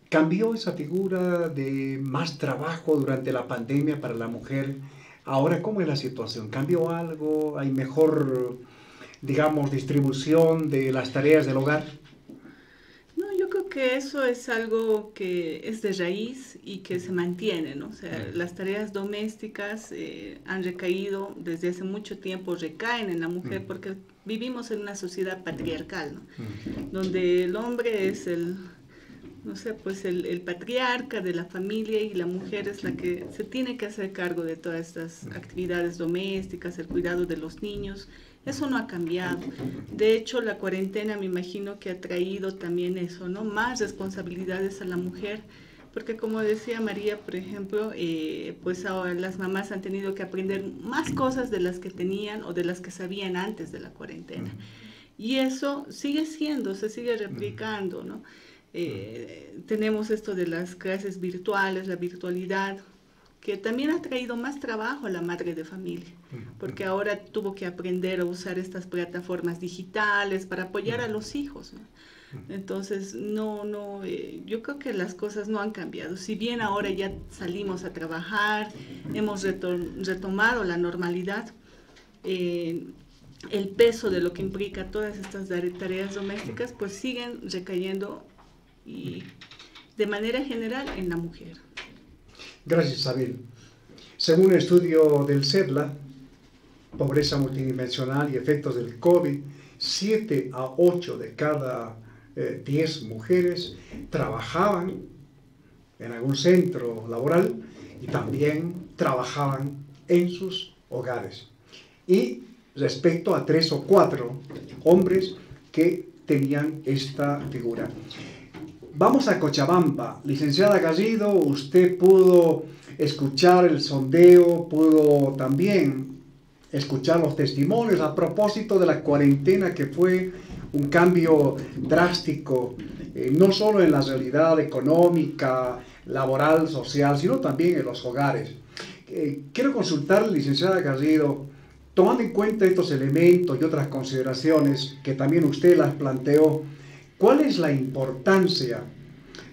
¿cambió esa figura de más trabajo durante la pandemia para la mujer? Ahora, ¿cómo es la situación? ¿Cambió algo? ¿Hay mejor, digamos, distribución de las tareas del hogar? No, yo creo que eso es algo que es de raíz y que se mantiene, ¿no? O sea, las tareas domésticas han recaído desde hace mucho tiempo, recaen en la mujer, porque vivimos en una sociedad patriarcal, ¿no? Donde el hombre es el patriarca de la familia, y la mujer es la que se tiene que hacer cargo de todas estas actividades domésticas, el cuidado de los niños. Eso no ha cambiado. De hecho, la cuarentena me imagino que ha traído también eso, ¿no? Más responsabilidades a la mujer, porque como decía María, por ejemplo, pues ahora las mamás han tenido que aprender más cosas de las que tenían o de las que sabían antes de la cuarentena. Y eso sigue se sigue replicando, ¿no? Tenemos esto de las clases virtuales, la virtualidad, que también ha traído más trabajo a la madre de familia, porque ahora tuvo que aprender a usar estas plataformas digitales para apoyar a los hijos, ¿no? Entonces, yo creo que las cosas no han cambiado. Si bien ahora ya salimos a trabajar, hemos retomado la normalidad, el peso de lo que implica todas estas tareas domésticas, pues siguen recayendo, y de manera general, en la mujer. Gracias, Isabel. Según un estudio del CEDLA, pobreza multidimensional y efectos del COVID, 7 a 8 de cada 10 mujeres trabajaban en algún centro laboral y también trabajaban en sus hogares. Y respecto a 3 o 4 hombres que tenían esta figura. Vamos a Cochabamba. Licenciada Garrido, usted pudo escuchar el sondeo, pudo también escuchar los testimonios a propósito de la cuarentena, que fue un cambio drástico, no solo en la realidad económica, laboral, social, sino también en los hogares. Quiero consultarle, licenciada Garrido, tomando en cuenta estos elementos y otras consideraciones que también usted las planteó, ¿cuál es la importancia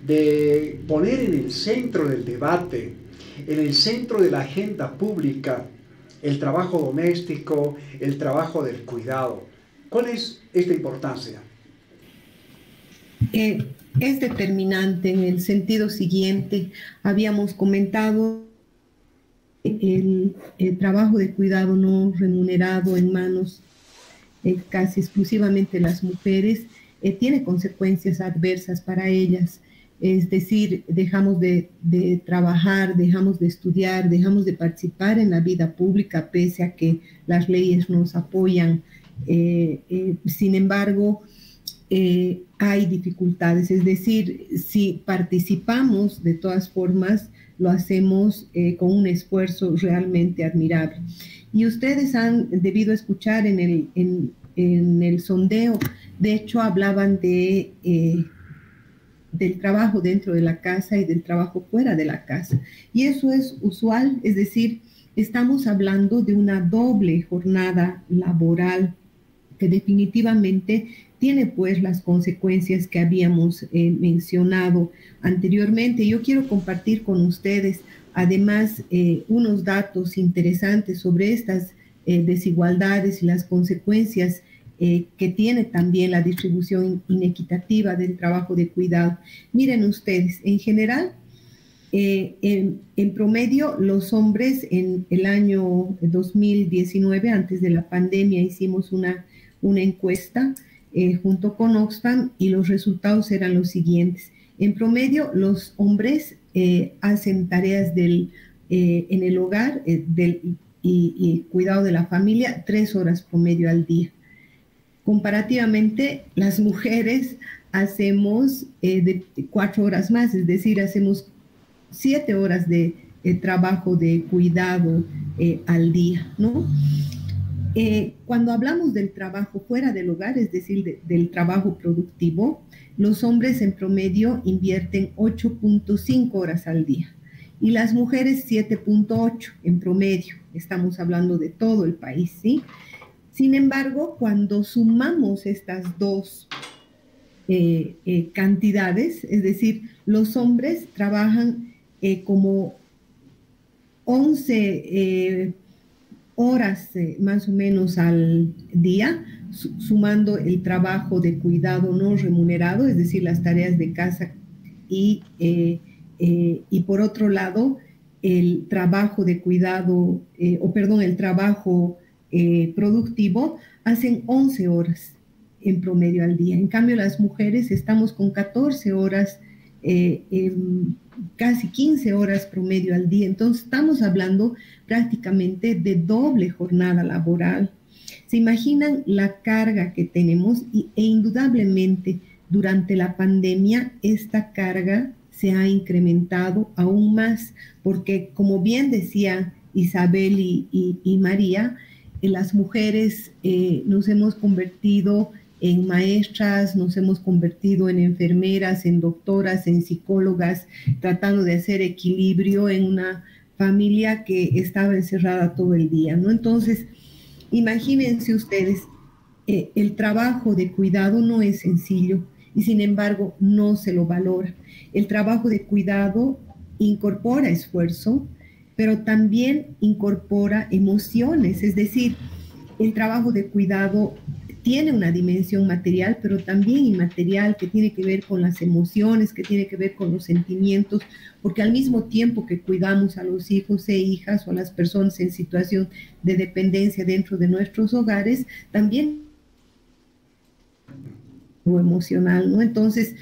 de poner en el centro del debate, en el centro de la agenda pública, el trabajo doméstico, el trabajo del cuidado? ¿Cuál es esta importancia? Es determinante en el sentido siguiente. Habíamos comentado el trabajo de cuidado no remunerado en manos casi exclusivamente de las mujeres, tiene consecuencias adversas para ellas. Es decir, dejamos de trabajar, dejamos de estudiar, dejamos de participar en la vida pública, pese a que las leyes nos apoyan. Sin embargo, hay dificultades. Es decir, si participamos, de todas formas, lo hacemos con un esfuerzo realmente admirable. Y ustedes han debido escuchar en el sondeo, de hecho, hablaban del trabajo dentro de la casa y del trabajo fuera de la casa. Y eso es usual, es decir, estamos hablando de una doble jornada laboral que definitivamente tiene pues las consecuencias que habíamos mencionado anteriormente. Yo quiero compartir con ustedes además unos datos interesantes sobre estas desigualdades y las consecuencias que tiene también la distribución inequitativa del trabajo de cuidado. Miren ustedes, en general, en promedio, los hombres en el año 2019, antes de la pandemia, hicimos una encuesta junto con Oxfam y los resultados eran los siguientes. En promedio, los hombres hacen tareas en el hogar y cuidado de la familia, 3 horas promedio al día. Comparativamente, las mujeres hacemos de 4 horas más, es decir, hacemos 7 horas de trabajo de cuidado al día, ¿no? Cuando hablamos del trabajo fuera del hogar, es decir, del trabajo productivo, los hombres en promedio invierten 8.5 horas al día y las mujeres 7.8 en promedio. Estamos hablando de todo el país, ¿sí? Sin embargo, cuando sumamos estas dos cantidades, es decir, los hombres trabajan como 11 horas más o menos al día, sumando el trabajo de cuidado no remunerado, es decir, las tareas de casa y por otro lado, el trabajo de cuidado, el trabajo productivo, hacen 11 horas en promedio al día. En cambio, las mujeres estamos con 14 horas, casi 15 horas promedio al día. Entonces, estamos hablando prácticamente de doble jornada laboral. ¿Se imaginan la carga que tenemos? E indudablemente, durante la pandemia, esta carga se ha incrementado aún más, porque como bien decía Isabel y María, las mujeres nos hemos convertido en maestras, nos hemos convertido en enfermeras, en doctoras, en psicólogas, tratando de hacer equilibrio en una familia que estaba encerrada todo el día, ¿no? Entonces, imagínense ustedes, el trabajo de cuidado no es sencillo y sin embargo no se lo valora. El trabajo de cuidado incorpora esfuerzo, pero también incorpora emociones, es decir, el trabajo de cuidado tiene una dimensión material, pero también inmaterial, que tiene que ver con las emociones, que tiene que ver con los sentimientos, porque al mismo tiempo que cuidamos a los hijos e hijas o a las personas en situación de dependencia dentro de nuestros hogares, también lo emocional, ¿no? Entonces,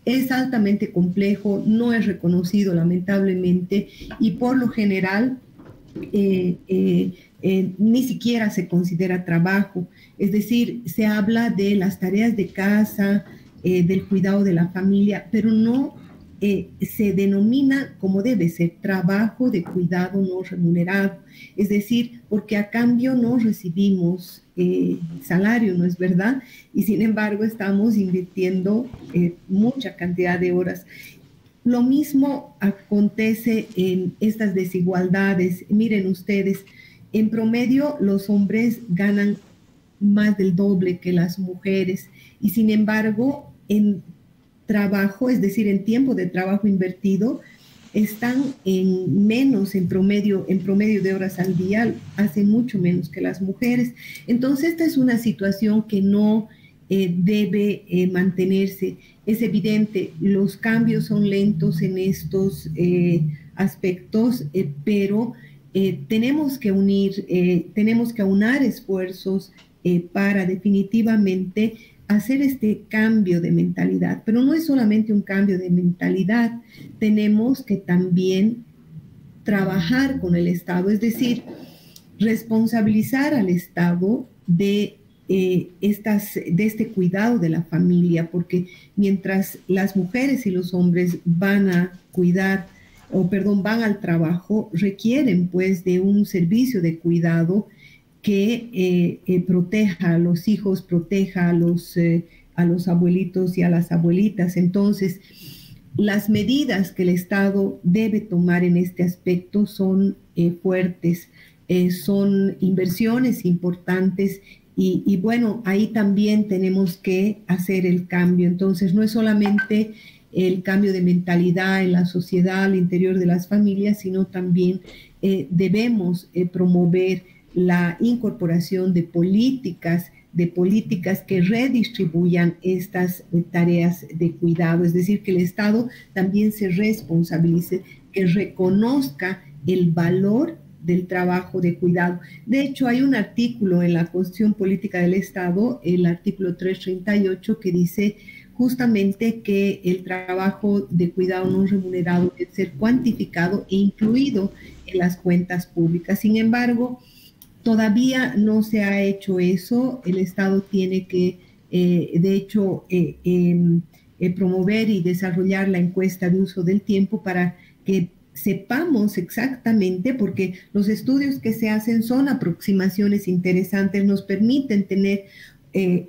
es altamente complejo, no es reconocido lamentablemente y por lo general ni siquiera se considera trabajo. Es decir, se habla de las tareas de casa, del cuidado de la familia, pero no se denomina como debe ser trabajo de cuidado no remunerado. Es decir, porque a cambio no recibimos salario, ¿no es verdad? Y sin embargo estamos invirtiendo mucha cantidad de horas. Lo mismo acontece en estas desigualdades. Miren ustedes, en promedio los hombres ganan más del doble que las mujeres y sin embargo en trabajo, es decir, en tiempo de trabajo invertido, están en menos en promedio de horas al día, hacen mucho menos que las mujeres. Entonces esta es una situación que no debe mantenerse. Es evidente, los cambios son lentos en estos aspectos, pero tenemos que aunar esfuerzos para definitivamente hacer este cambio de mentalidad. Pero no es solamente un cambio de mentalidad, tenemos que también trabajar con el Estado, es decir, responsabilizar al Estado de este cuidado de la familia, porque mientras las mujeres y los hombres van al trabajo, requieren pues de un servicio de cuidado que proteja a los hijos, proteja a los abuelitos y a las abuelitas. Entonces, las medidas que el Estado debe tomar en este aspecto son fuertes, son inversiones importantes y bueno, ahí también tenemos que hacer el cambio. Entonces, no es solamente el cambio de mentalidad en la sociedad, al interior de las familias, sino también debemos promover la incorporación de políticas que redistribuyan estas tareas de cuidado, es decir, que el Estado también se responsabilice, que reconozca el valor del trabajo de cuidado. De hecho, hay un artículo en la Constitución Política del Estado, el artículo 338, que dice: justamente que el trabajo de cuidado no remunerado debe ser cuantificado e incluido en las cuentas públicas. Sin embargo, todavía no se ha hecho eso. El Estado tiene que, de hecho, promover y desarrollar la encuesta de uso del tiempo para que sepamos exactamente, porque los estudios que se hacen son aproximaciones interesantes, nos permiten tener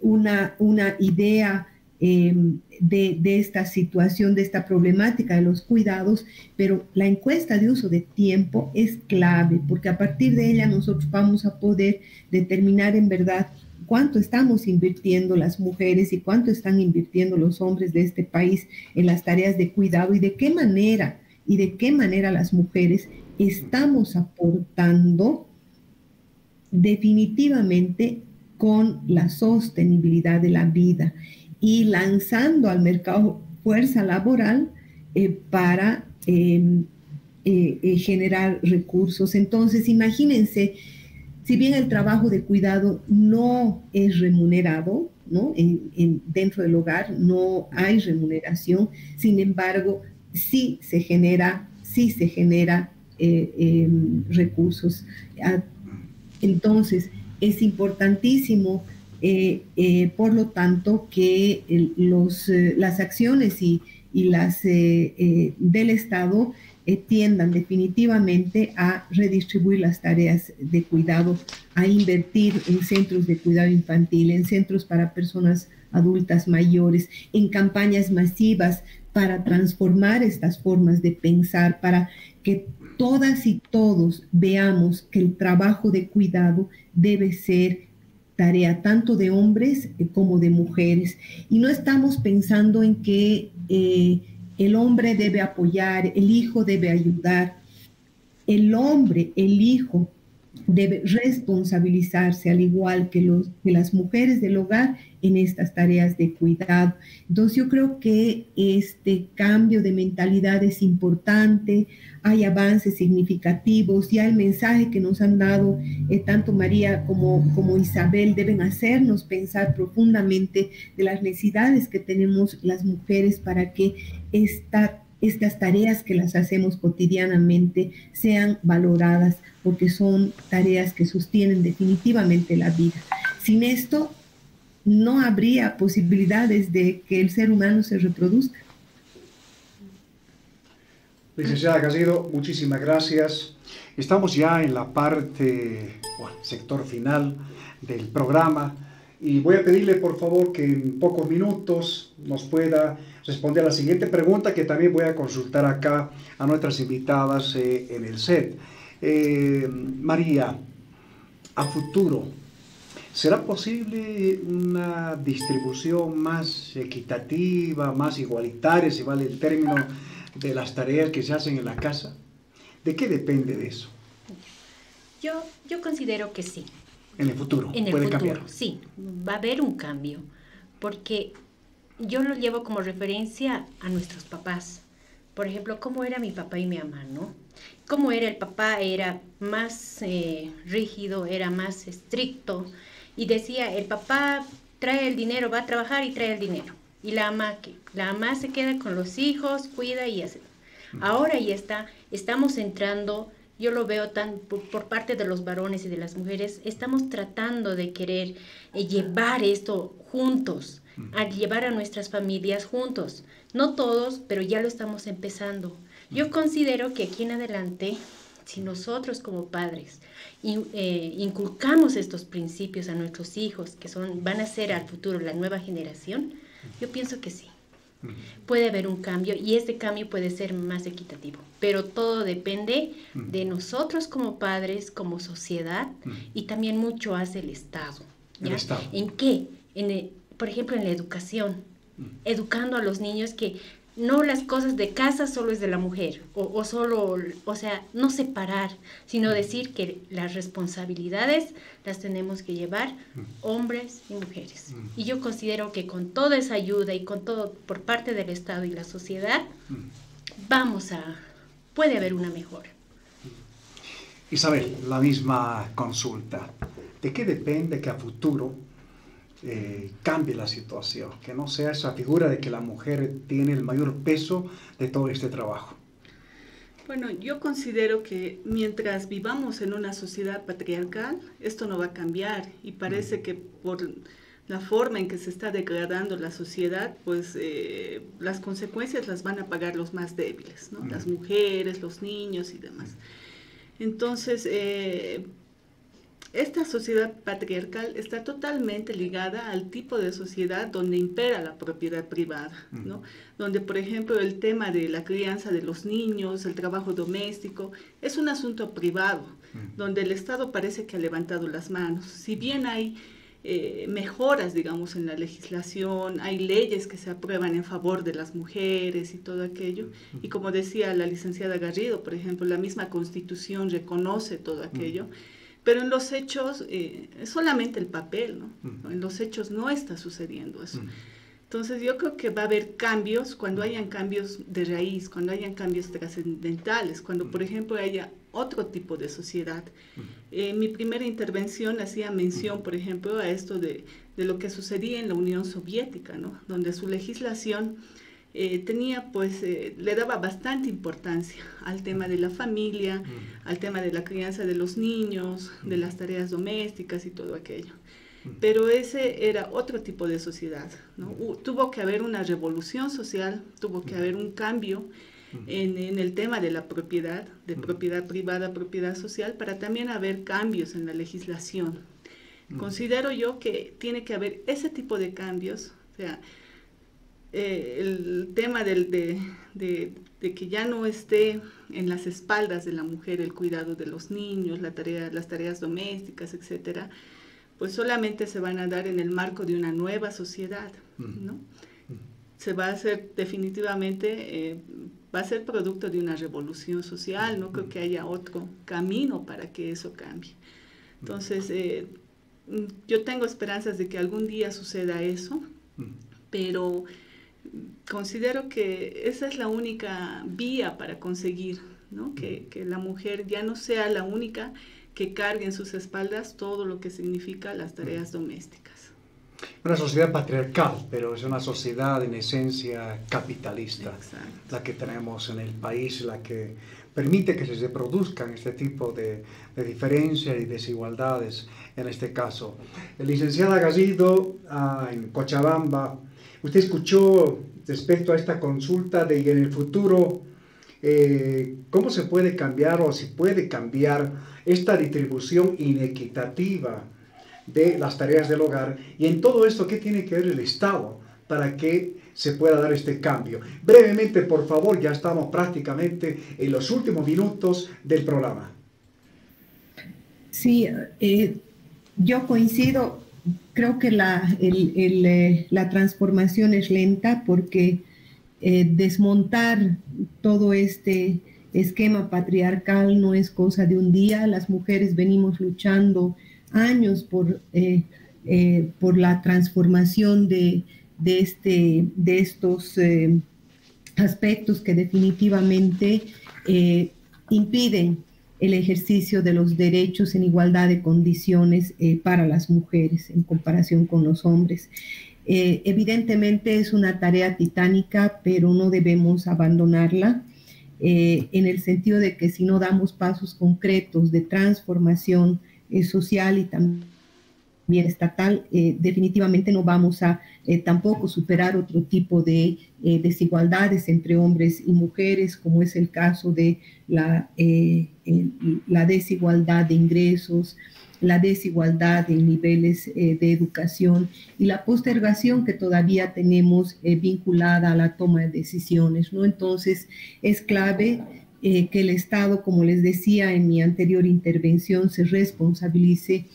una idea de esta situación, de esta problemática de los cuidados, pero la encuesta de uso de tiempo es clave, porque a partir de ella nosotros vamos a poder determinar en verdad cuánto estamos invirtiendo las mujeres y cuánto están invirtiendo los hombres de este país en las tareas de cuidado y de qué manera las mujeres estamos aportando definitivamente con la sostenibilidad de la vida y lanzando al mercado fuerza laboral para generar recursos. Entonces, imagínense, si bien el trabajo de cuidado no es remunerado, ¿no? Dentro del hogar no hay remuneración, sin embargo, sí se genera recursos. Entonces, es importantísimo, por lo tanto, que las acciones y las del Estado tiendan definitivamente a redistribuir las tareas de cuidado, a invertir en centros de cuidado infantil, en centros para personas adultas mayores, en campañas masivas para transformar estas formas de pensar, para que todas y todos veamos que el trabajo de cuidado debe ser tarea tanto de hombres como de mujeres. Y no estamos pensando en que el hombre debe apoyar, el hijo debe ayudar. El hombre, el hijo, debe responsabilizarse al igual que las mujeres del hogar en estas tareas de cuidado. Entonces yo creo que este cambio de mentalidad es importante, hay avances significativos, ya el mensaje que nos han dado tanto María como Isabel deben hacernos pensar profundamente de las necesidades que tenemos las mujeres para que estas tareas que las hacemos cotidianamente sean valoradas, porque son tareas que sostienen definitivamente la vida. Sin esto, no habría posibilidades de que el ser humano se reproduzca. Licenciada Garrido, muchísimas gracias. Estamos ya en la parte, sector final del programa, y voy a pedirle por favor que en pocos minutos nos pueda responder a la siguiente pregunta, que también voy a consultar acá a nuestras invitadas en el set. María, a futuro, ¿será posible una distribución más equitativa, más igualitaria, si vale el término, de las tareas que se hacen en la casa? ¿De qué depende de eso? Yo considero que sí. En el futuro, en el puede futuro, cambiar. Sí, va a haber un cambio, porque yo lo llevo como referencia a nuestros papás. Por ejemplo, cómo era mi papá y mi mamá, ¿no? Cómo era el papá, era más rígido, era más estricto, y decía, el papá trae el dinero, va a trabajar y trae el dinero. Y la mamá se queda con los hijos, cuida y hace. Ahora ya estamos entrando, yo lo veo por parte de los varones y de las mujeres, estamos tratando de querer llevar esto juntos, a llevar a nuestras familias juntos. No todos, pero ya lo estamos empezando. Yo considero que aquí en adelante, si nosotros como padres inculcamos estos principios a nuestros hijos, que van a ser al futuro la nueva generación, yo pienso que sí. Puede haber un cambio y este cambio puede ser más equitativo, pero todo depende de nosotros como padres, como sociedad, y también mucho hace el Estado. ¿Ya? El Estado. ¿En qué? Por ejemplo, en la educación, educando a los niños que no las cosas de casa solo es de la mujer, o sea, no separar, sino decir que las responsabilidades las tenemos que llevar hombres y mujeres. Y yo considero que con toda esa ayuda y con todo por parte del Estado y la sociedad, puede haber una mejora. Isabel, la misma consulta. ¿De qué depende que a futuro cambie la situación, que no sea esa figura de que la mujer tiene el mayor peso de todo este trabajo? Bueno, yo considero que mientras vivamos en una sociedad patriarcal, esto no va a cambiar, y parece que por la forma en que se está degradando la sociedad, pues las consecuencias las van a pagar los más débiles, ¿no? Las mujeres, los niños y demás. Entonces, esta sociedad patriarcal está totalmente ligada al tipo de sociedad donde impera la propiedad privada, ¿no? Donde, por ejemplo, el tema de la crianza de los niños, el trabajo doméstico, es un asunto privado, donde el Estado parece que ha levantado las manos. Si bien hay mejoras, digamos, en la legislación, hay leyes que se aprueban en favor de las mujeres y todo aquello, y como decía la licenciada Garrido, por ejemplo, la misma Constitución reconoce todo aquello, pero en los hechos es solamente el papel, ¿no? En los hechos no está sucediendo eso. Entonces yo creo que va a haber cambios cuando hayan cambios de raíz, cuando hayan cambios trascendentales, cuando por ejemplo haya otro tipo de sociedad. En mi primera intervención hacía mención, por ejemplo, a esto de lo que sucedía en la Unión Soviética, ¿no? Donde su legislación tenía, pues, le daba bastante importancia al tema de la familia, al tema de la crianza de los niños, de las tareas domésticas y todo aquello. Pero ese era otro tipo de sociedad, ¿no? Tuvo que haber una revolución social, tuvo que haber un cambio en el tema de la propiedad, de propiedad privada, propiedad social, para también haber cambios en la legislación. Considero yo que tiene que haber ese tipo de cambios, o sea, el tema de que ya no esté en las espaldas de la mujer el cuidado de los niños, las tareas domésticas, etcétera, pues solamente se van a dar en el marco de una nueva sociedad, ¿no? Se va a hacer definitivamente, va a ser producto de una revolución social, no creo que haya otro camino para que eso cambie. Entonces, yo tengo esperanzas de que algún día suceda eso, pero considero que esa es la única vía para conseguir, ¿no? Que la mujer ya no sea la única que cargue en sus espaldas todo lo que significa las tareas domésticas. Una sociedad patriarcal, pero es una sociedad en esencia capitalista. Exacto. La que tenemos en el país, la que permite que se produzcan este tipo de diferencias y desigualdades en este caso. Licenciada Garrido, en Cochabamba, usted escuchó respecto a esta consulta de y en el futuro, ¿cómo se puede cambiar o si puede cambiar esta distribución inequitativa de las tareas del hogar? Y en todo esto, ¿qué tiene que ver el Estado para que se pueda dar este cambio? Brevemente, por favor, ya estamos prácticamente en los últimos minutos del programa. Sí, yo coincido. Creo que la transformación es lenta porque desmontar todo este esquema patriarcal no es cosa de un día. Las mujeres venimos luchando años por la transformación de estos aspectos que definitivamente impiden el ejercicio de los derechos en igualdad de condiciones para las mujeres en comparación con los hombres. Evidentemente es una tarea titánica, pero no debemos abandonarla en el sentido de que si no damos pasos concretos de transformación social y también estatal, definitivamente no vamos a tampoco superar otro tipo de desigualdades entre hombres y mujeres, como es el caso de la desigualdad de ingresos, la desigualdad en niveles de educación y la postergación que todavía tenemos vinculada a la toma de decisiones, ¿no? Entonces, es clave que el Estado, como les decía en mi anterior intervención, se responsabilice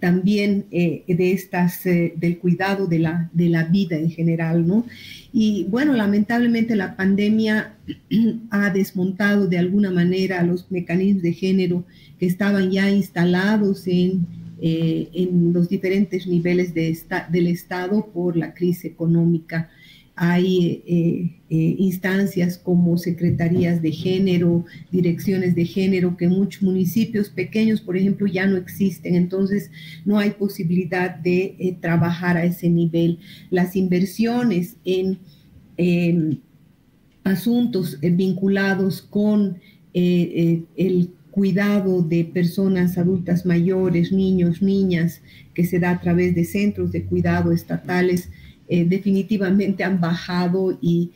también del cuidado de la vida en general, ¿no? Y bueno, lamentablemente la pandemia ha desmontado de alguna manera los mecanismos de género que estaban ya instalados en los diferentes niveles del Estado por la crisis económica. hay instancias como secretarías de género, direcciones de género, que en muchos municipios pequeños, por ejemplo, ya no existen. Entonces, no hay posibilidad de trabajar a ese nivel. Las inversiones en asuntos vinculados con el cuidado de personas adultas mayores, niños, niñas, que se da a través de centros de cuidado estatales, definitivamente han bajado y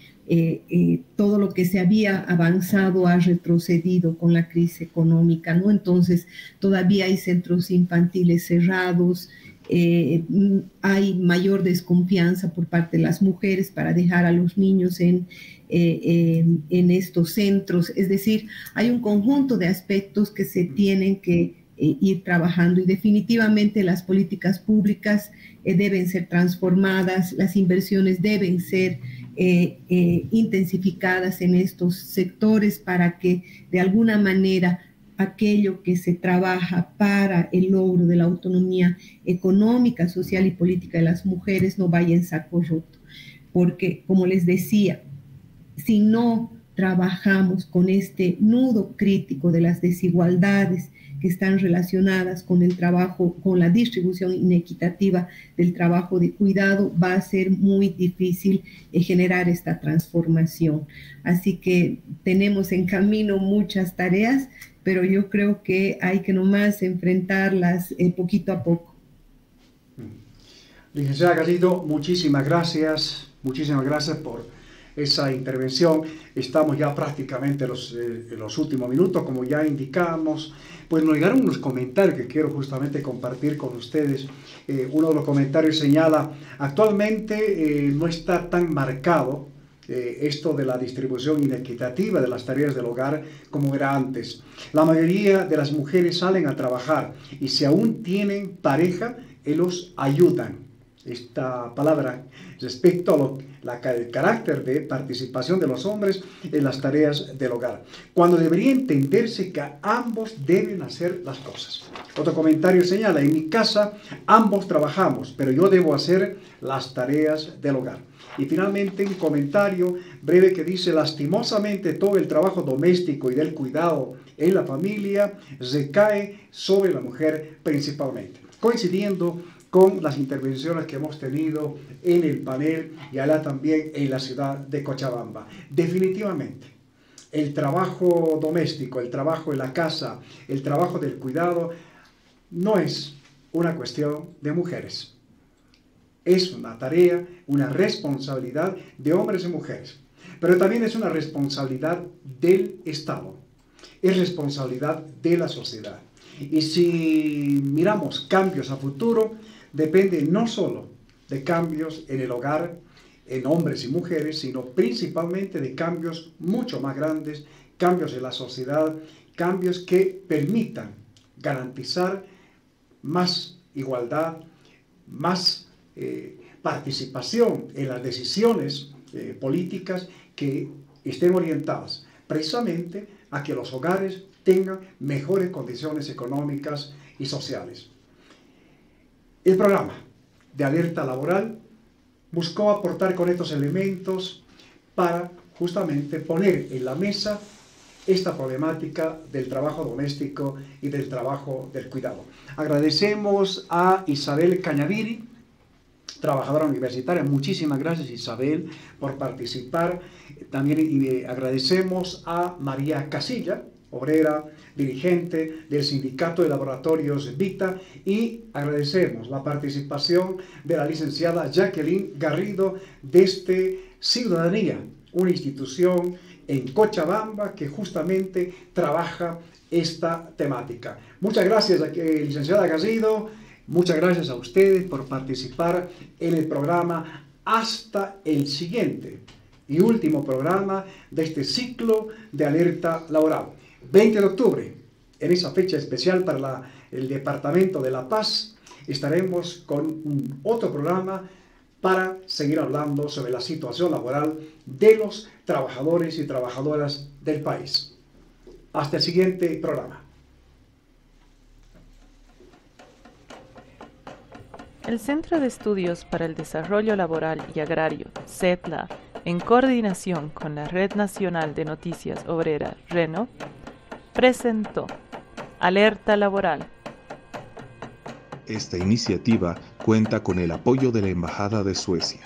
todo lo que se había avanzado ha retrocedido con la crisis económica, ¿no? Entonces, todavía hay centros infantiles cerrados, hay mayor desconfianza por parte de las mujeres para dejar a los niños en estos centros. Es decir, hay un conjunto de aspectos que se tienen que ir trabajando, y definitivamente las políticas públicas deben ser transformadas, las inversiones deben ser intensificadas en estos sectores para que de alguna manera aquello que se trabaja para el logro de la autonomía económica, social y política de las mujeres no vaya en saco roto. Porque, como les decía, si no trabajamos con este nudo crítico de las desigualdades que están relacionadas con el trabajo, con la distribución inequitativa del trabajo de cuidado, va a ser muy difícil generar esta transformación. Así que tenemos en camino muchas tareas, pero yo creo que hay que nomás enfrentarlas poquito a poco. Licenciada Garrido, muchísimas gracias por esa intervención. Estamos ya prácticamente en los últimos minutos, como ya indicamos. Pues nos llegaron unos comentarios que quiero justamente compartir con ustedes. Uno de los comentarios señala: actualmente no está tan marcado esto de la distribución inequitativa de las tareas del hogar como era antes. La mayoría de las mujeres salen a trabajar y si aún tienen pareja, ellos ayudan. Esta palabra respecto al carácter de participación de los hombres en las tareas del hogar, cuando debería entenderse que ambos deben hacer las cosas. Otro comentario señala: en mi casa ambos trabajamos, pero yo debo hacer las tareas del hogar. Y finalmente un comentario breve que dice: lastimosamente todo el trabajo doméstico y del cuidado en la familia recae sobre la mujer principalmente. Coincidiendo con las intervenciones que hemos tenido en el panel y ahora también en la ciudad de Cochabamba. Definitivamente, el trabajo doméstico, el trabajo en la casa, el trabajo del cuidado, no es una cuestión de mujeres. Es una tarea, una responsabilidad de hombres y mujeres. Pero también es una responsabilidad del Estado. Es responsabilidad de la sociedad. Y si miramos cambios a futuro, depende no solo de cambios en el hogar, en hombres y mujeres, sino principalmente de cambios mucho más grandes, cambios en la sociedad, cambios que permitan garantizar más igualdad, más participación en las decisiones políticas que estén orientadas precisamente a que los hogares tengan mejores condiciones económicas y sociales. El programa de alerta laboral buscó aportar con estos elementos para justamente poner en la mesa esta problemática del trabajo doméstico y del trabajo del cuidado. Agradecemos a Isabel Cañaviri, trabajadora universitaria. Muchísimas gracias, Isabel, por participar. También agradecemos a María Casilla, obrera, dirigente del Sindicato de Laboratorios Vita, y agradecemos la participación de la licenciada Jacqueline Garrido desde Ciudadanía, una institución en Cochabamba que justamente trabaja esta temática. Muchas gracias, licenciada Garrido, muchas gracias a ustedes por participar en el programa. Hasta el siguiente y último programa de este ciclo de alerta laboral. 20 de octubre, en esa fecha especial para el Departamento de La Paz, estaremos con otro programa para seguir hablando sobre la situación laboral de los trabajadores y trabajadoras del país. Hasta el siguiente programa. El Centro de Estudios para el Desarrollo Laboral y Agrario, CEDLA, en coordinación con la Red Nacional de Noticias Obreras, RENO, presentó Alerta Laboral. Esta iniciativa cuenta con el apoyo de la Embajada de Suecia.